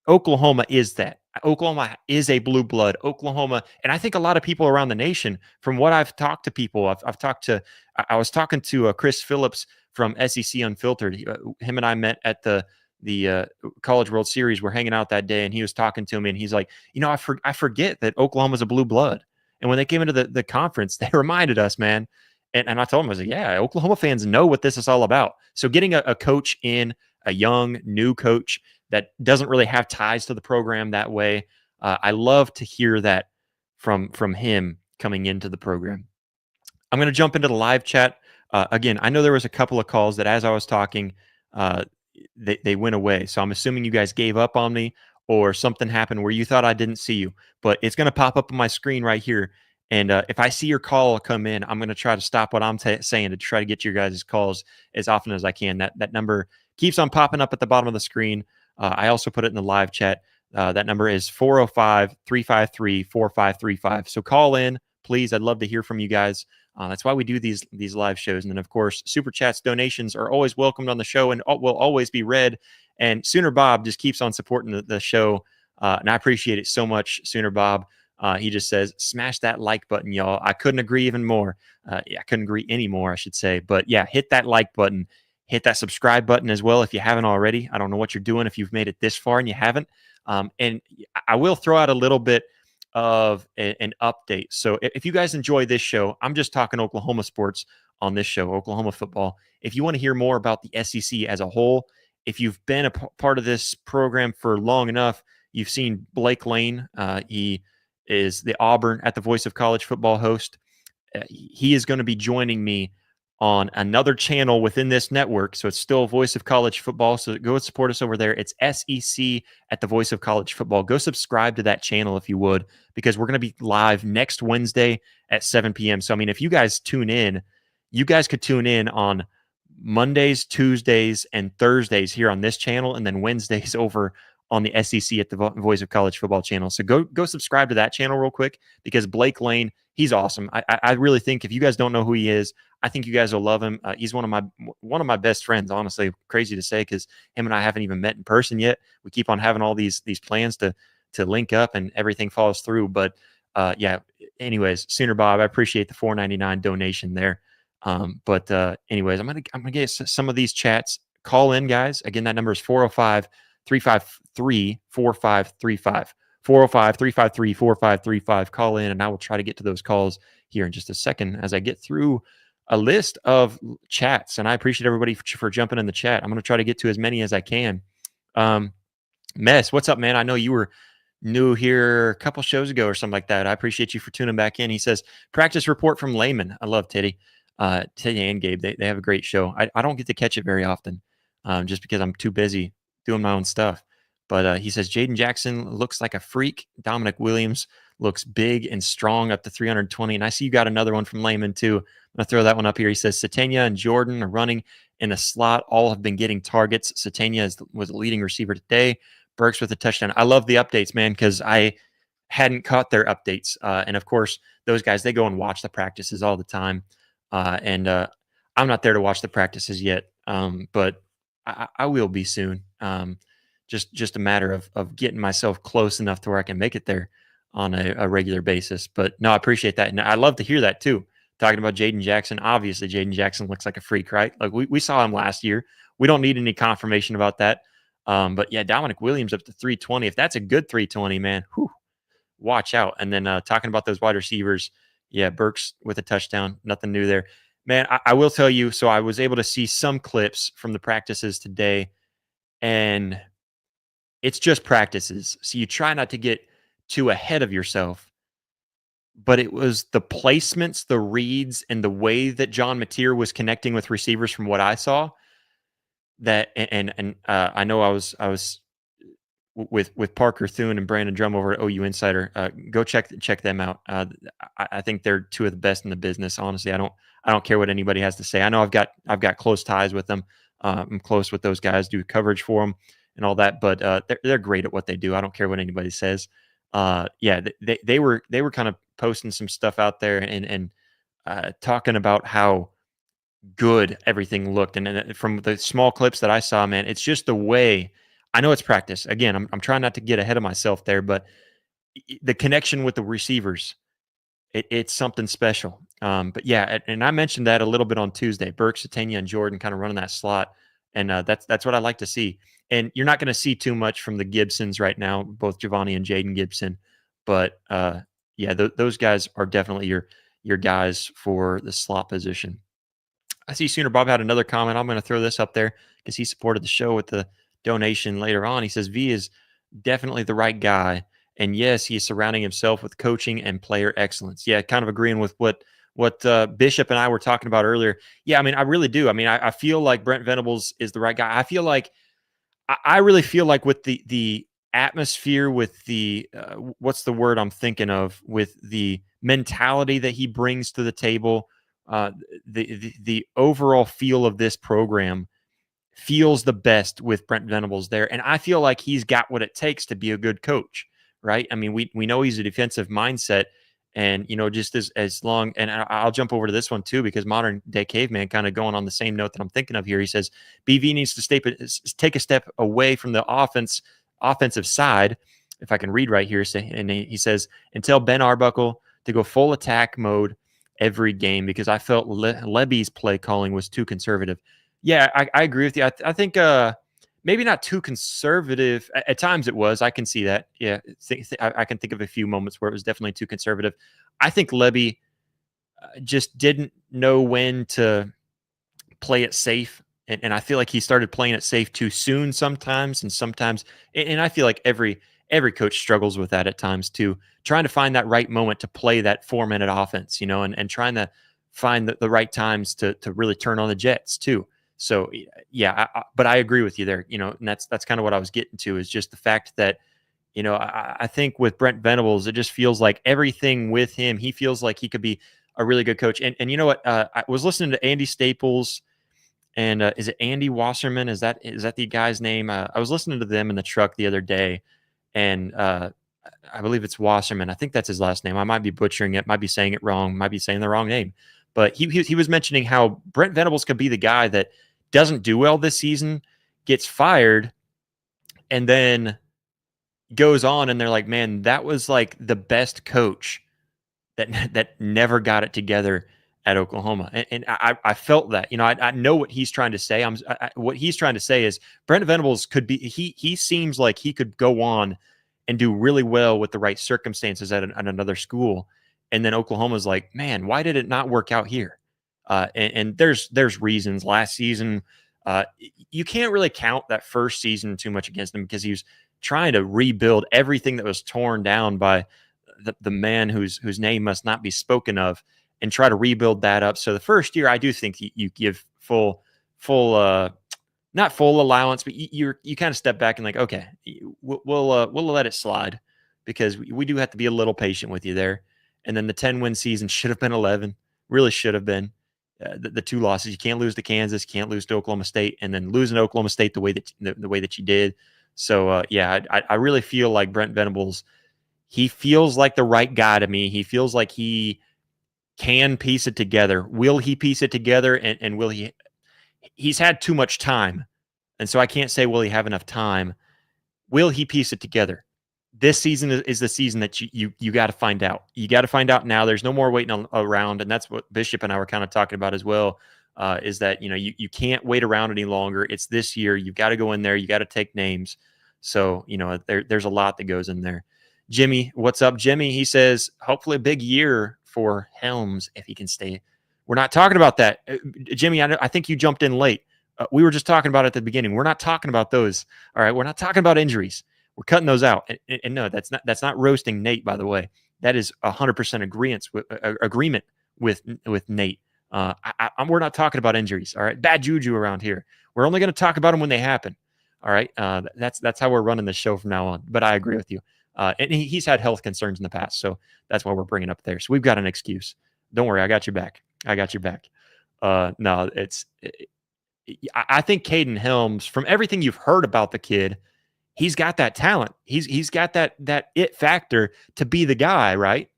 Oklahoma is that. Oklahoma is a blue blood. Oklahoma, and I think a lot of people around the nation, from what I've talked to people, I was talking to Chris Phillips from SEC Unfiltered. Him and I met at the College World Series. We're hanging out that day, and he was talking to me, and he's like, I forget that Oklahoma's a blue blood. And when they came into the conference, they reminded us, man, And I told him, I was like, yeah, Oklahoma fans know what this is all about. So getting a coach in, a young, new coach that doesn't really have ties to the program that way, I love to hear that from him coming into the program. I'm going to jump into the live chat. Again, I know there was a couple of calls that as I was talking, uh, they went away. So I'm assuming you guys gave up on me or something happened where you thought I didn't see you. But it's going to pop up on my screen right here. And if I see your call come in, I'm going to try to stop what I'm saying to try to get your guys' calls as often as I can. That number keeps on popping up at the bottom of the screen. I also put it in the live chat. That number is 405-353-4535. So call in, please. I'd love to hear from you guys. That's why we do these live shows. And then, of course, super chats, donations are always welcomed on the show and will always be read. And Sooner Bob just keeps on supporting the show. And I appreciate it so much, Sooner Bob. He just says, smash that like button, y'all. I couldn't agree even more. I couldn't agree any more, I should say. But yeah, hit that like button. Hit that subscribe button as well if you haven't already. I don't know what you're doing if you've made it this far and you haven't. And I will throw out a little bit of an update. So if you guys enjoy this show, I'm just talking Oklahoma sports on this show, Oklahoma football. If you want to hear more about the SEC as a whole, if you've been a part of this program for long enough, you've seen Blake Lane. He is the Auburn at the Voice of College Football host. He is going to be joining me on another channel within this network. So it's still Voice of College Football. So go and support us over there. It's SEC at the Voice of College Football. Go subscribe to that channel if you would, because we're going to be live next Wednesday at 7 p.m. So, I mean, if you guys tune in, you guys could tune in on Mondays, Tuesdays, and Thursdays here on this channel, and then Wednesdays over on the SEC at the Voice of College Football channel. So go subscribe to that channel real quick, because Blake Lane, he's awesome. I really think if you guys don't know who he is, I think you guys will love him. He's one of my best friends, honestly. Crazy to say, because him and I haven't even met in person yet. We keep on having all these plans to link up, and everything falls through. But yeah, anyways, Sooner Bob, I appreciate the $4.99 donation there. But anyways, I'm gonna get some of these chats. Call in, guys. Again, that number is 405-353-4535. 405-353-4535. Call in, and I will try to get to those calls here in just a second as I get through a list of chats. And I appreciate everybody for jumping in the chat. I'm going to try to get to as many as I can. Mess, what's up, man? I know you were new here a couple shows ago or something like that. I appreciate you for tuning back in. He says, practice report from Layman. I love Teddy. Teddy and Gabe, they have a great show. I don't get to catch it very often, just because I'm too busy doing my own stuff. But he says, Jaden Jackson looks like a freak. Dominic Williams looks big and strong up to 320. And I see you got another one from Layman too. I'm going to throw that one up here. He says, Satania and Jordan are running in the slot. All have been getting targets. Satania was the leading receiver today. Burks with a touchdown. I love the updates, man, because I hadn't caught their updates. And of course, those guys, they go and watch the practices all the time. And I'm not there to watch the practices yet, but I will be soon. Just a matter of getting myself close enough to where I can make it there on a regular basis. But no, I appreciate that. And I love to hear that too. Talking about Jaden Jackson. Obviously, Jaden Jackson looks like a freak, right? Like we saw him last year. We don't need any confirmation about that. But yeah, Dominic Williams up to 320. If that's a good 320, man, whew, watch out. And then talking about those wide receivers, yeah, Burks with a touchdown. Nothing new there. Man, I will tell you, so I was able to see some clips from the practices today, and it's just practices. So you try not to get too ahead of yourself. But it was the placements, the reads, and the way that John Mateer was connecting with receivers from what I saw. That and I know I was with Parker Thune and Brandon Drum over at OU Insider. Go check them out. I think they're two of the best in the business. Honestly, I don't care what anybody has to say. I know I've got close ties with them. I'm close with those guys, do coverage for them and all that. But they're great at what they do. I don't care what anybody says. Yeah, they were kind of posting some stuff out there and talking about how good everything looked. And from the small clips that I saw, man, it's just the way. I know it's practice. Again, I'm trying not to get ahead of myself there, but the connection with the receivers, it's something special. But yeah, and I mentioned that a little bit on Tuesday. Burks, Satania, and Jordan kind of running that slot, and that's what I like to see. And you're not going to see too much from the Gibsons right now, both Giovanni and Jaden Gibson. But yeah, those guys are definitely your guys for the slot position. I see Sooner Bob had another comment. I'm going to throw this up there because he supported the show with the donation later on. He says, V is definitely the right guy. And yes, he is surrounding himself with coaching and player excellence. Yeah, kind of agreeing with what Bishop and I were talking about earlier. Yeah, I mean, I really do. I mean, I feel like Brent Venables is the right guy. I feel like I really feel like with the atmosphere, with the what's the word I'm thinking of, with the mentality that he brings to the table, uh, the overall feel of this program feels the best with Brent Venables there, and I feel like he's got what it takes to be a good coach, right? I mean, we know he's a defensive mindset, and just as long, and I'll jump over to this one too because modern day caveman kind of going on the same note that I'm thinking of here. He says BV needs to take a step away from the offensive side, if I can read right here. And he says, and tell Ben Arbuckle to go full attack mode every game because I felt Lebby's play calling was too conservative. Yeah, I agree with you. I think maybe not too conservative. At times it was. I can see that. Yeah, I can think of a few moments where it was definitely too conservative. I think Lebby just didn't know when to play it safe. And I feel like he started playing it safe too soon sometimes. And I feel like every coach struggles with that at times too, trying to find that right moment to play that 4-minute offense, and trying to find the right times to really turn on the Jets too. So yeah, but I agree with you there, and that's kind of what I was getting to, is just the fact that, I think with Brent Venables, it just feels like everything with him, he feels like he could be a really good coach. And you know what? I was listening to Andy Staples and is it Andy Wasserman? Is that the guy's name? I was listening to them in the truck the other day, and I believe it's Wasserman. I think that's his last name. I might be butchering it, might be saying it wrong, might be saying the wrong name. But he was mentioning how Brent Venables could be the guy that doesn't do well this season, gets fired, and then goes on, and they're like, man, that was like the best coach that never got it together at Oklahoma. And I felt that, I know what he's trying to say. What he's trying to say is Brent Venables could be, he seems like he could go on and do really well with the right circumstances at another school. And then Oklahoma's like, man, why did it not work out here? And there's reasons. Last season, you can't really count that first season too much against him because he was trying to rebuild everything that was torn down by the man whose name must not be spoken of, and try to rebuild that up. So the first year, I do think you give full not full allowance, but you kind of step back and like, okay, we'll let it slide because we do have to be a little patient with you there. And then the 10-win season should have been 11, really should have been. The 2 losses, you can't lose to Kansas, can't lose to Oklahoma State, and then losing to Oklahoma State the way that you did. So yeah, I really feel like Brent Venables, he feels like the right guy to me. He feels like he can piece it together. Will he piece it together? And will he? He's had too much time. And so I can't say, will he have enough time? Will he piece it together? This season is the season that you got to find out. You got to find out now. There's no more waiting around. And that's what Bishop and I were kind of talking about as well, is that, you can't wait around any longer. It's this year. You've got to go in there. You got to take names. So, there's a lot that goes in there. Jimmy, what's up, Jimmy? He says, hopefully a big year for Helms if he can stay. We're not talking about that. Jimmy, I think you jumped in late. We were just talking about it at the beginning. We're not talking about those. All right. We're not talking about injuries. We're cutting those out. And no, that's not roasting Nate, by the way. That is 100% agreement with Nate. We're not talking about injuries. All right. Bad juju around here. We're only going to talk about them when they happen. All right. That's how we're running the show from now on. But I agree with you. And he's had health concerns in the past, so that's why we're bringing up there. So we've got an excuse. Don't worry, I got your back. No, I think Caden Helms, from everything you've heard about the kid, he's got that talent. He's got that it factor to be the guy, right?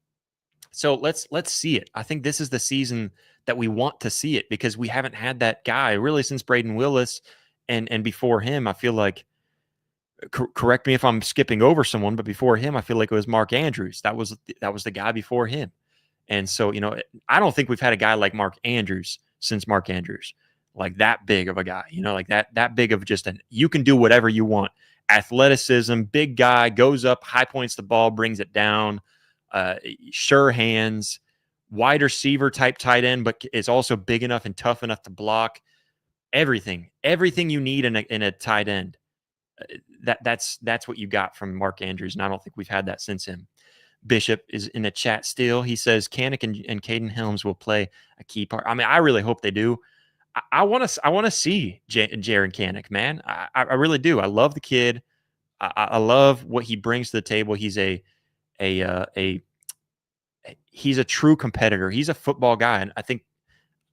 So let's see it. I think this is the season that we want to see it because we haven't had that guy really since Braden Willis, and before him, I feel like. Correct me if I'm skipping over someone, but before him, I feel like it was Mark Andrews. That was the guy before him. And so, I don't think we've had a guy like Mark Andrews since Mark Andrews, like that big of a guy, like that big of just you can do whatever you want. Athleticism, big guy, goes up, high points the ball, brings it down, sure hands, wide receiver type tight end, but is also big enough and tough enough to block. Everything you need in a tight end. That's what you got from Mark Andrews, and I don't think we've had that since him. Bishop is in the chat still. He says Kanik and Caden Helms will play a key part. I mean, I really hope they do. I want to see Jaron Kanik, man. I really do. I love the kid. I love what he brings to the table. He's he's a true competitor. He's a football guy, and I think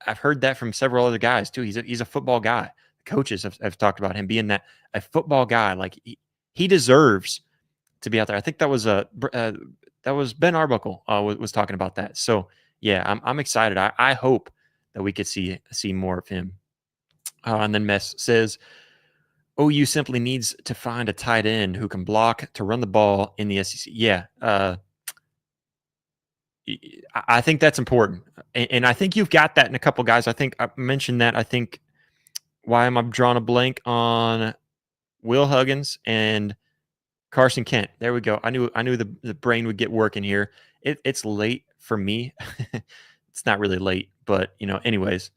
I've heard that from several other guys too. He's a football guy. Coaches have talked about him being a football guy. Like he deserves to be out there. I think that was Ben Arbuckle was talking about that. So yeah, I'm excited. I hope that we could see more of him. And then Mess says, OU simply needs to find a tight end who can block to run the ball in the SEC. Yeah, I think that's important, and I think you've got that in a couple guys. I think I mentioned that. I think why am I drawing a blank on Will Huggins and Carson Kent? There we go. I knew the brain would get working here. It's late for me. It's not really late, but anyways,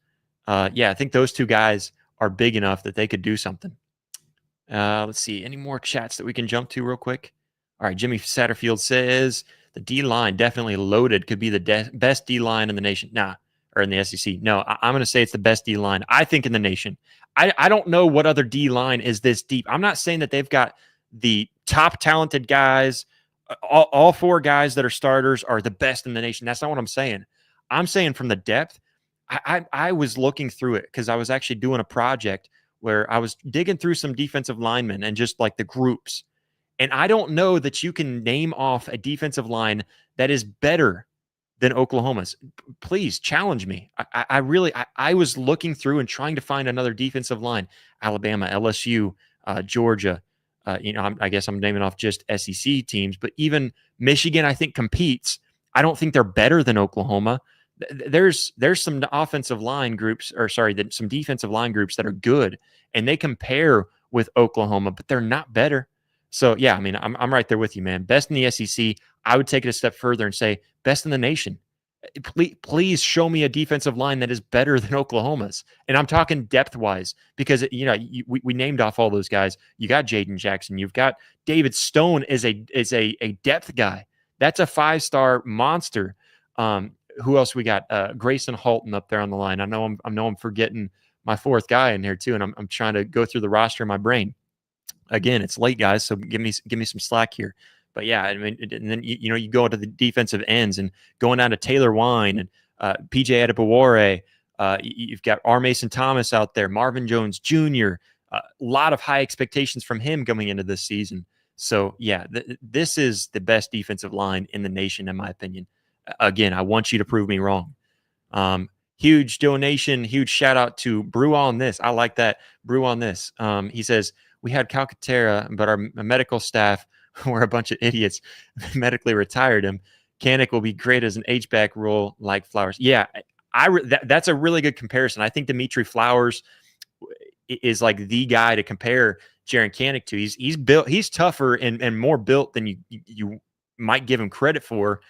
yeah, I think those two guys are big enough that they could do something. Let's see, any more chats that we can jump to real quick? All right, Jimmy Satterfield says the D-line definitely loaded, could be the best D-line in the nation. Or in the SEC. No, I'm going to say it's the best D-line, I think, in the nation. I don't know what other D-line is this deep. I'm not saying that they've got the top talented guys. All four guys that are starters are the best in the nation. That's not what I'm saying. I'm saying from the depth. I was looking through it because I was actually doing a project where I was digging through some defensive linemen and just like the groups. And I don't know that you can name off a defensive line that is better than Oklahoma's. Please challenge me. I was looking through and trying to find another defensive line. Alabama, LSU, Georgia. I guess I'm naming off just SEC teams, but even Michigan, I think, competes. I don't think they're better than Oklahoma. There's some offensive line groups, some defensive line groups that are good, and they compare with Oklahoma, but they're not better. So yeah, I mean, I'm right there with you, man. Best in the SEC. I would take it a step further and say best in the nation. Please show me a defensive line that is better than Oklahoma's, and I'm talking depth wise because we named off all those guys. You got Jaden Jackson. You've got David Stone is a depth guy. That's a 5-star monster. Who else we got? Grayson Halton up there on the line. I know I'm forgetting my fourth guy in here too, and I'm trying to go through the roster in my brain. Again, it's late, guys, so give me some slack here. But yeah, I mean, and then you go into the defensive ends and going down to Taylor Wine and PJ Adebawore. You've got R. Mason Thomas out there, Marvin Jones Jr. A lot of high expectations from him coming into this season. So yeah, this is the best defensive line in the nation, in my opinion. Again, I want you to prove me wrong. Huge donation, huge shout out to Brew on This. I like that. Brew on This. He says, we had Calcaterra, but our medical staff were a bunch of idiots, medically retired him. Kanik will be great as an H-back role like Flowers. Yeah, that's a really good comparison. I think Dimitri Flowers is like the guy to compare Jaron Kanik to. He's built, he's tougher and more built than you might give him credit for.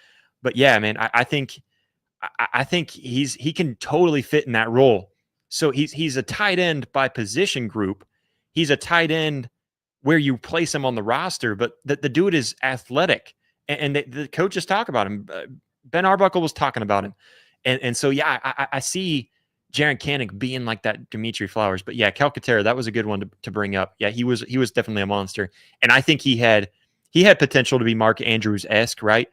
But yeah, man, I think he can totally fit in that role. So he's a tight end by position group. He's a tight end where you place him on the roster, but the dude is athletic, and the coaches talk about him. Ben Arbuckle was talking about him, and so yeah, I see Jaron Kanik being like that Dimitri Flowers. But yeah, Calcaterra, that was a good one to bring up. Yeah, he was definitely a monster, and I think he had potential to be Mark Andrews-esque, right?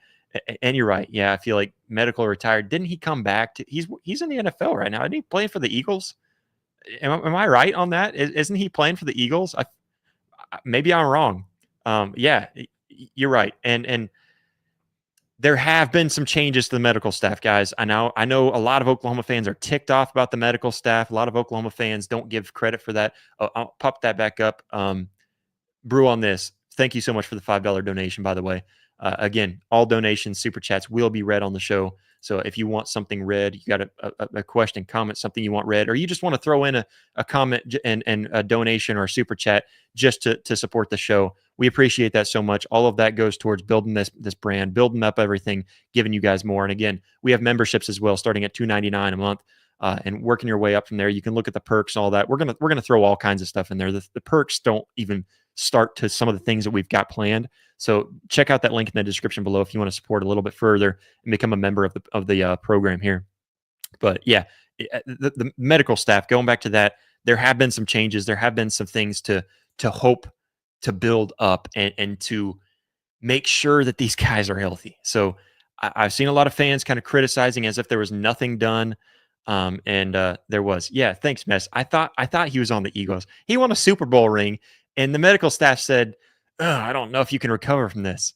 And you're right. Yeah, I feel like medical retired. Didn't he come back? He's in the NFL right now. Isn't he playing for the Eagles? Am I right on that? Isn't he playing for the Eagles? Maybe I'm wrong. Yeah, you're right. And there have been some changes to the medical staff, guys. I know a lot of Oklahoma fans are ticked off about the medical staff. A lot of Oklahoma fans don't give credit for that. I'll pop that back up. Brew on This. Thank you so much for the $5 donation, by the way. Again, all donations, super chats will be read on the show. So if you want something read, you got a question, comment, something you want read, or you just want to throw in a comment and a donation or a super chat just to support the show, we appreciate that so much. All of that goes towards building this brand, building up everything, giving you guys more. And again, we have memberships as well, starting at $2.99 a month. And working your way up from there. You can look at the perks, all that. We're gonna throw all kinds of stuff in there. The perks don't even start to some of the things that we've got planned. So check out that link in the description below if you want to support a little bit further and become a member of the program here. But yeah, the medical staff, going back to that, there have been some changes. There have been some things to hope to build up and to make sure that these guys are healthy. So I've seen a lot of fans kind of criticizing as if there was nothing done. There was. Yeah, thanks, Mess. I thought he was on the Eagles. He won a Super Bowl ring, and the medical staff said, I don't know if you can recover from this.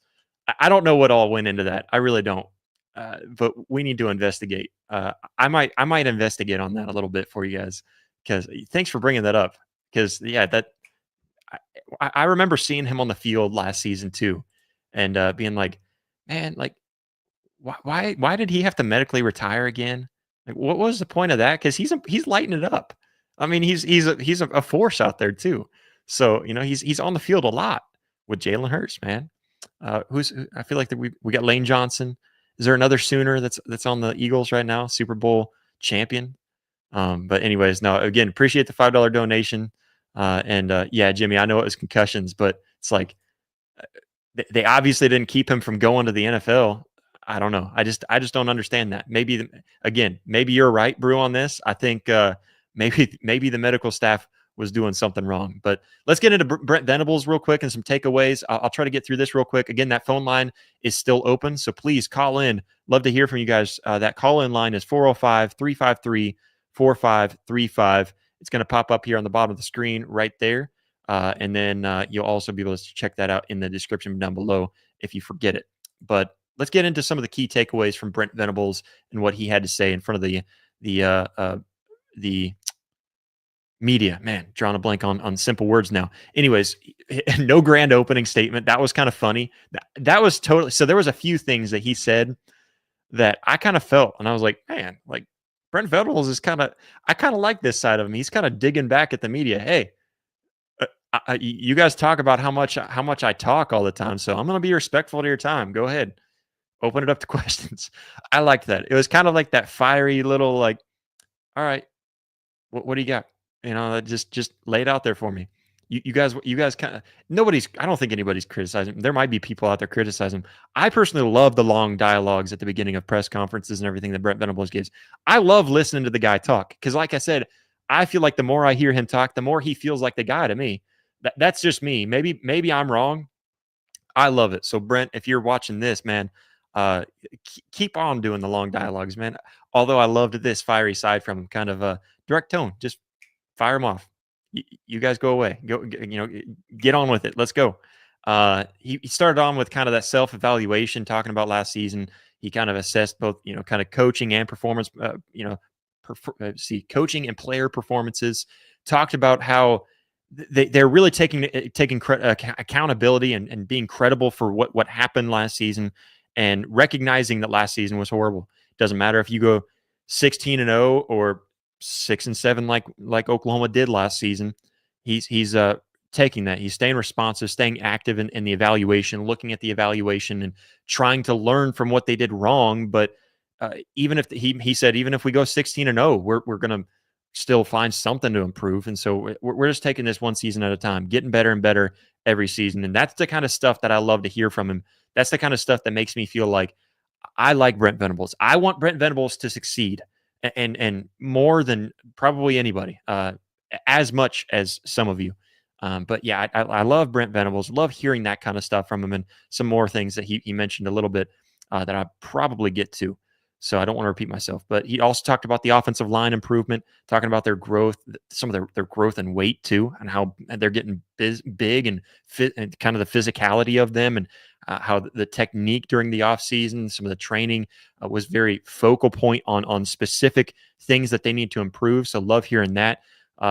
I don't know what all went into that. I really don't. But we need to investigate. I might investigate on that a little bit for you guys, because thanks for bringing that up. Because yeah, I remember seeing him on the field last season too, and being like, man, like why did he have to medically retire again? Like, what was the point of that? Because he's lighting it up. I mean, he's a force out there too. So he's on the field a lot with Jalen Hurts, man. I feel like that we got Lane Johnson. Is there another Sooner that's on the Eagles right now, Super Bowl champion? But anyways, no. Again, appreciate the $5 donation. Yeah, Jimmy, I know it was concussions, but it's like they obviously didn't keep him from going to the NFL. I don't know. I just don't understand that. Maybe you're right, Brew, on this. I think maybe the medical staff was doing something wrong. But let's get into Brent Venables real quick and some takeaways. I'll try to get through this real quick. Again, that phone line is still open, so please call in. Love to hear from you guys. That call-in line is 405-353-4535. It's going to pop up here on the bottom of the screen right there. And then you'll also be able to check that out in the description down below if you forget it. But let's get into some of the key takeaways from Brent Venables and what he had to say in front of the media. Man, drawing a blank on simple words now. Anyways, no grand opening statement. That was kind of funny. That was totally. So there was a few things that he said that I kind of felt, and I was like, man, like Brent Venables is I kind of like this side of him. He's kind of digging back at the media. Hey, you guys talk about how much I talk all the time, so I'm going to be respectful to your time. Go ahead. Open it up to questions. I liked that. It was kind of like that fiery little, like, all right, what do you got? Just lay it out there for me. You guys kind of, I don't think anybody's criticizing him. There might be people out there criticizing him. I personally love the long dialogues at the beginning of press conferences and everything that Brent Venables gives. I love listening to the guy talk because, like I said, I feel like the more I hear him talk, the more he feels like the guy to me. That's just me. Maybe I'm wrong. I love it. So Brent, if you're watching this, man, keep on doing the long dialogues, man. Although I loved this fiery side from him, kind of a direct tone. Just fire him off. You guys go away. Get on with it. Let's go. He started on with kind of that self-evaluation, talking about last season. He kind of assessed both, kind of coaching and performance, coaching and player performances. Talked about how they're really taking accountability and being credible for what happened last season, and recognizing that last season was horrible. Doesn't matter if you go 16-0 or 6-7 like Oklahoma did last season. He's taking that. He's staying responsive, staying active in the evaluation, looking at the evaluation and trying to learn from what they did wrong. But even if he said, even if we go 16-0, we're going to still find something to improve. And so we're just taking this one season at a time, getting better and better every season. And that's the kind of stuff that I love to hear from him. That's the kind of stuff that makes me feel like I like Brent Venables. I want Brent Venables to succeed, and more than probably anybody, as much as some of you. But yeah, I love Brent Venables. Love hearing that kind of stuff from him, and some more things that he mentioned a little bit that I probably get to. So I don't want to repeat myself. But he also talked about the offensive line improvement, talking about their growth, some of their growth and weight too, and how they're getting big and fit, and kind of the physicality of them, and how the technique during the offseason, some of the training was very focal point on specific things that they need to improve. So love hearing that.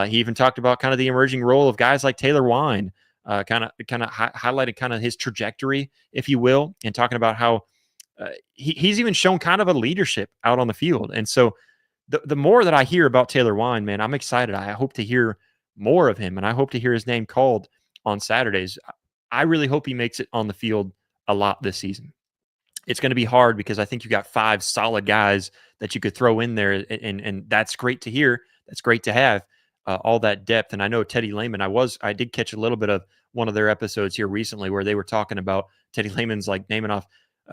He even talked about kind of the emerging role of guys like Taylor Wine, kind of highlighted kind of his trajectory, if you will, and talking about how he's even shown kind of a leadership out on the field. And so the more that I hear about Taylor Wine, man, I'm excited. I hope to hear more of him, and I hope to hear his name called on Saturdays. I really hope he makes it on the field a lot this season. It's going to be hard because I think you got 5 solid guys that you could throw in there, and that's great to hear. That's great to have all that depth. And I know Teddy Lehman. I did catch a little bit of one of their episodes here recently where they were talking about Teddy Lehman's like naming off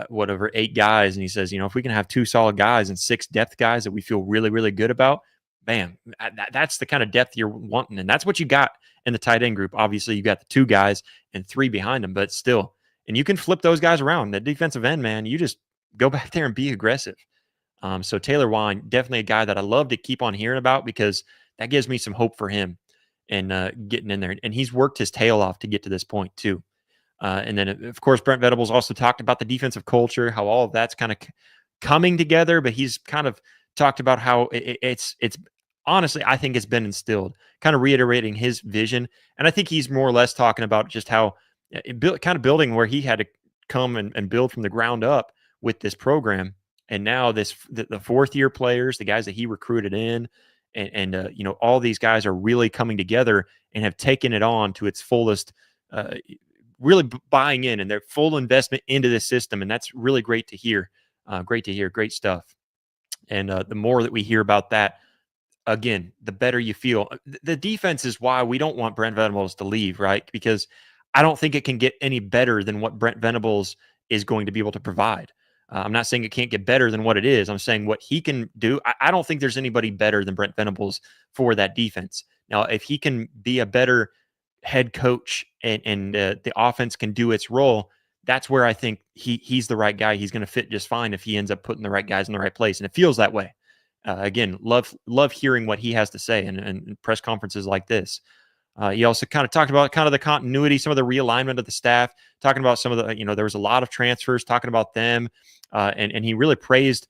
whatever 8 guys, and he says, if we can have 2 solid guys and 6 depth guys that we feel really, really good about, bam, that's the kind of depth you're wanting, and that's what you got in the tight end group. Obviously, you got the 2 guys and 3 behind them, but still. And you can flip those guys around. The defensive end, man, you just go back there and be aggressive. So Taylor Wine, definitely a guy that I love to keep on hearing about because that gives me some hope for him and getting in there. And he's worked his tail off to get to this point too. And then, of course, Brent Venables also talked about the defensive culture, how all of that's kind of coming together. But he's kind of talked about how it's honestly, I think it's been instilled, kind of reiterating his vision. And I think he's more or less talking about just how kind of building where he had to come and build from the ground up with this program. And now the 4th-year players, the guys that he recruited in, and all these guys are really coming together and have taken it on to its fullest, really buying in and their full investment into this system. And that's really great to hear. Great stuff. And the more that we hear about that, again, the better you feel. The defense is why we don't want Brent Venables to leave, right? Because I don't think it can get any better than what Brent Venables is going to be able to provide. I'm not saying it can't get better than what it is. I'm saying what he can do. I don't think there's anybody better than Brent Venables for that defense. Now, if he can be a better head coach and the offense can do its role, that's where I think he's the right guy. He's going to fit just fine if he ends up putting the right guys in the right place. And it feels that way. Again, love hearing what he has to say in press conferences like this. He also kind of talked about kind of the continuity, some of the realignment of the staff, talking about some of the, there was a lot of transfers, talking about them. And he really praised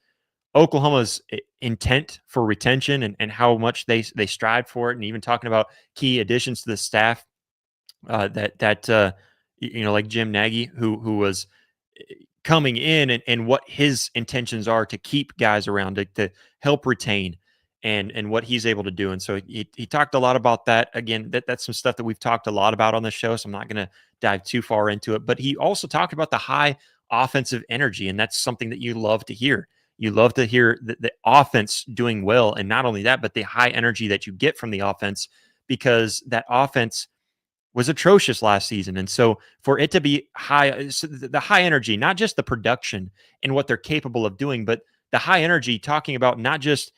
Oklahoma's intent for retention and how much they strive for it. And even talking about key additions to the staff like Jim Nagy, who was coming in and what his intentions are to keep guys around to help retain and what he's able to do. And so he talked a lot about that. Again, that's some stuff that we've talked a lot about on the show, so I'm not going to dive too far into it. But he also talked about the high offensive energy, and that's something that you love to hear. You love to hear the offense doing well, and not only that, but the high energy that you get from the offense, because that offense was atrocious last season. And so for it to be high, so the high energy, not just the production and what they're capable of doing, but the high energy, talking about not just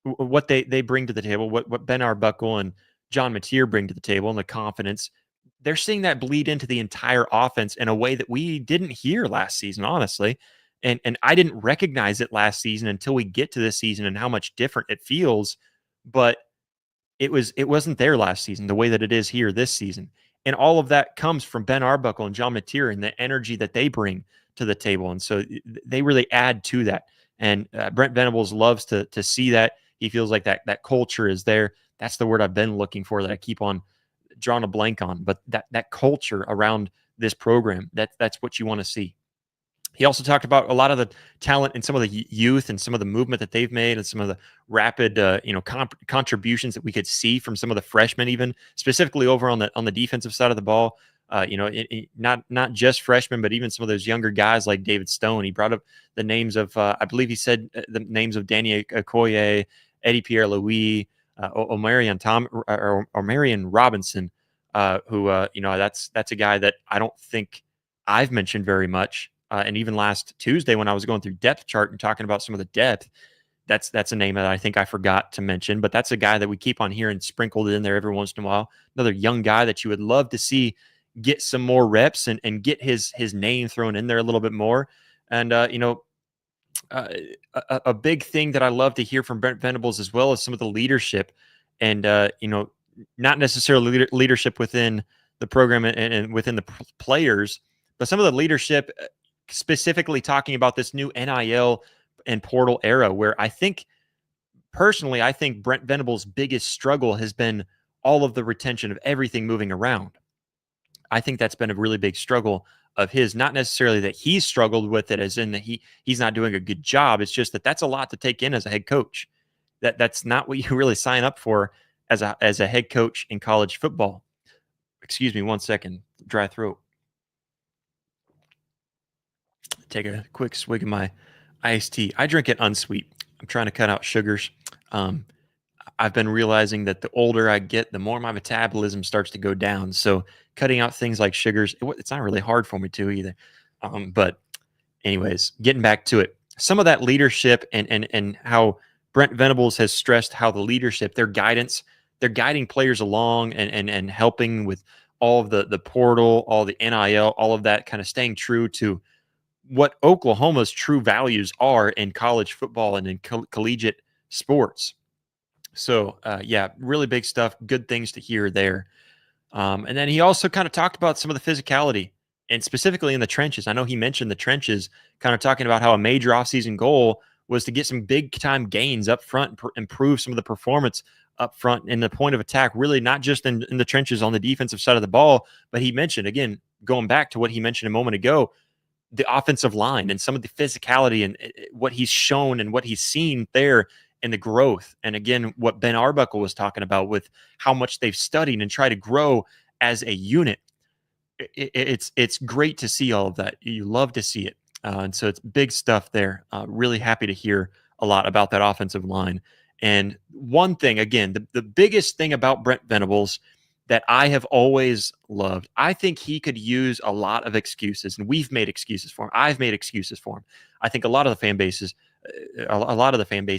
what they bring to the table, what Ben Arbuckle and John Mateer bring to the table, and the confidence, they're seeing that bleed into the entire offense in a way that we didn't hear last season, honestly. And I didn't recognize it last season until we get to this season and how much different it feels. But it wasn't there last season the way that it is here this season. And all of that comes from Ben Arbuckle and John Mateer and the energy that they bring to the table. And so they really add to that. And Brent Venables loves to see that. He feels like that culture is there. That's the word I've been looking for that I keep on drawing a blank on. But that culture around this program, that's what you want to see. He also talked about a lot of the talent and some of the youth and some of the movement that they've made and some of the rapid, contributions that we could see from some of the freshmen, even specifically over on the defensive side of the ball. Not just freshmen, but even some of those younger guys like David Stone. He brought up the names of, I believe he said the names of Danny Okoye, Eddie Pierre-Louis, Omarion Robinson, who that's a guy that I don't think I've mentioned very much. And even last Tuesday when I was going through depth chart and talking about some of the depth, that's a name that I think I forgot to mention. But that's a guy that we keep on hearing sprinkled in there every once in a while. Another young guy that you would love to see get some more reps and get his name thrown in there a little bit more. And a big thing that I love to hear from Brent Venables as well is some of the leadership, and not necessarily leadership within the program and within the players, but some of the leadership specifically talking about this new NIL and portal era, where I think Brent Venables' biggest struggle has been all of the retention of everything moving around. I think that's been a really big struggle of his, not necessarily that he's struggled with it as in that he's not doing a good job. It's just that's a lot to take in as a head coach. That's not what you really sign up for as a head coach in college football. Excuse me 1 second, dry throat. Take a quick swig of my iced tea. I drink it unsweet. I'm trying to cut out sugars. I've been realizing that the older I get, the more my metabolism starts to go down. So cutting out things like sugars, it's not really hard for me to either. But anyways, getting back to it, some of that leadership and how Brent Venables has stressed how the leadership, their guidance, they're guiding players along and helping with all of the portal, all the NIL, all of that, kind of staying true to what Oklahoma's true values are in college football and in collegiate sports. So, yeah, really big stuff. Good things to hear there. And then he also kind of talked about some of the physicality and specifically in the trenches. I know he mentioned the trenches, kind of talking about how a major offseason goal was to get some big time gains up front, improve some of the performance up front in the point of attack, really not just in the trenches on the defensive side of the ball. But he mentioned, again, going back to what he mentioned a moment ago, the offensive line and some of the physicality and what he's shown and what he's seen there and the growth. And again, what Ben Arbuckle was talking about with how much they've studied and try to grow as a unit. It's great to see all of that. You love to see it. And so it's big stuff there. Really happy to hear a lot about that offensive line. And one thing, again, the biggest thing about Brent Venables that I have always loved, I think he could use a lot of excuses, and we've made excuses for him. I've made excuses for him. I think a lot of the fan base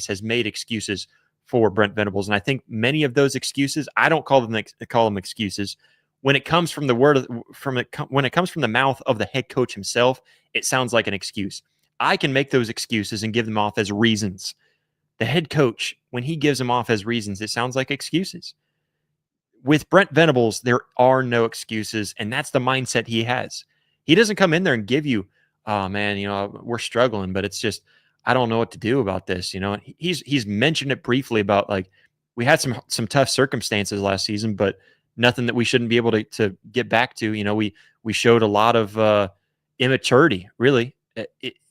has made excuses for Brent Venables, and I think many of those excuses, I don't call them excuses. When it comes from when it comes from the mouth of the head coach himself, it sounds like an excuse. I can make those excuses and give them off as reasons. The head coach, when he gives them off as reasons, it sounds like excuses. With Brent Venables, there are no excuses, and that's the mindset he has. He doesn't come in there and give you, oh man, we're struggling, but it's just, I don't know what to do about this. He's mentioned it briefly about like we had some tough circumstances last season, but nothing that we shouldn't be able to get back to. We showed a lot of immaturity, really.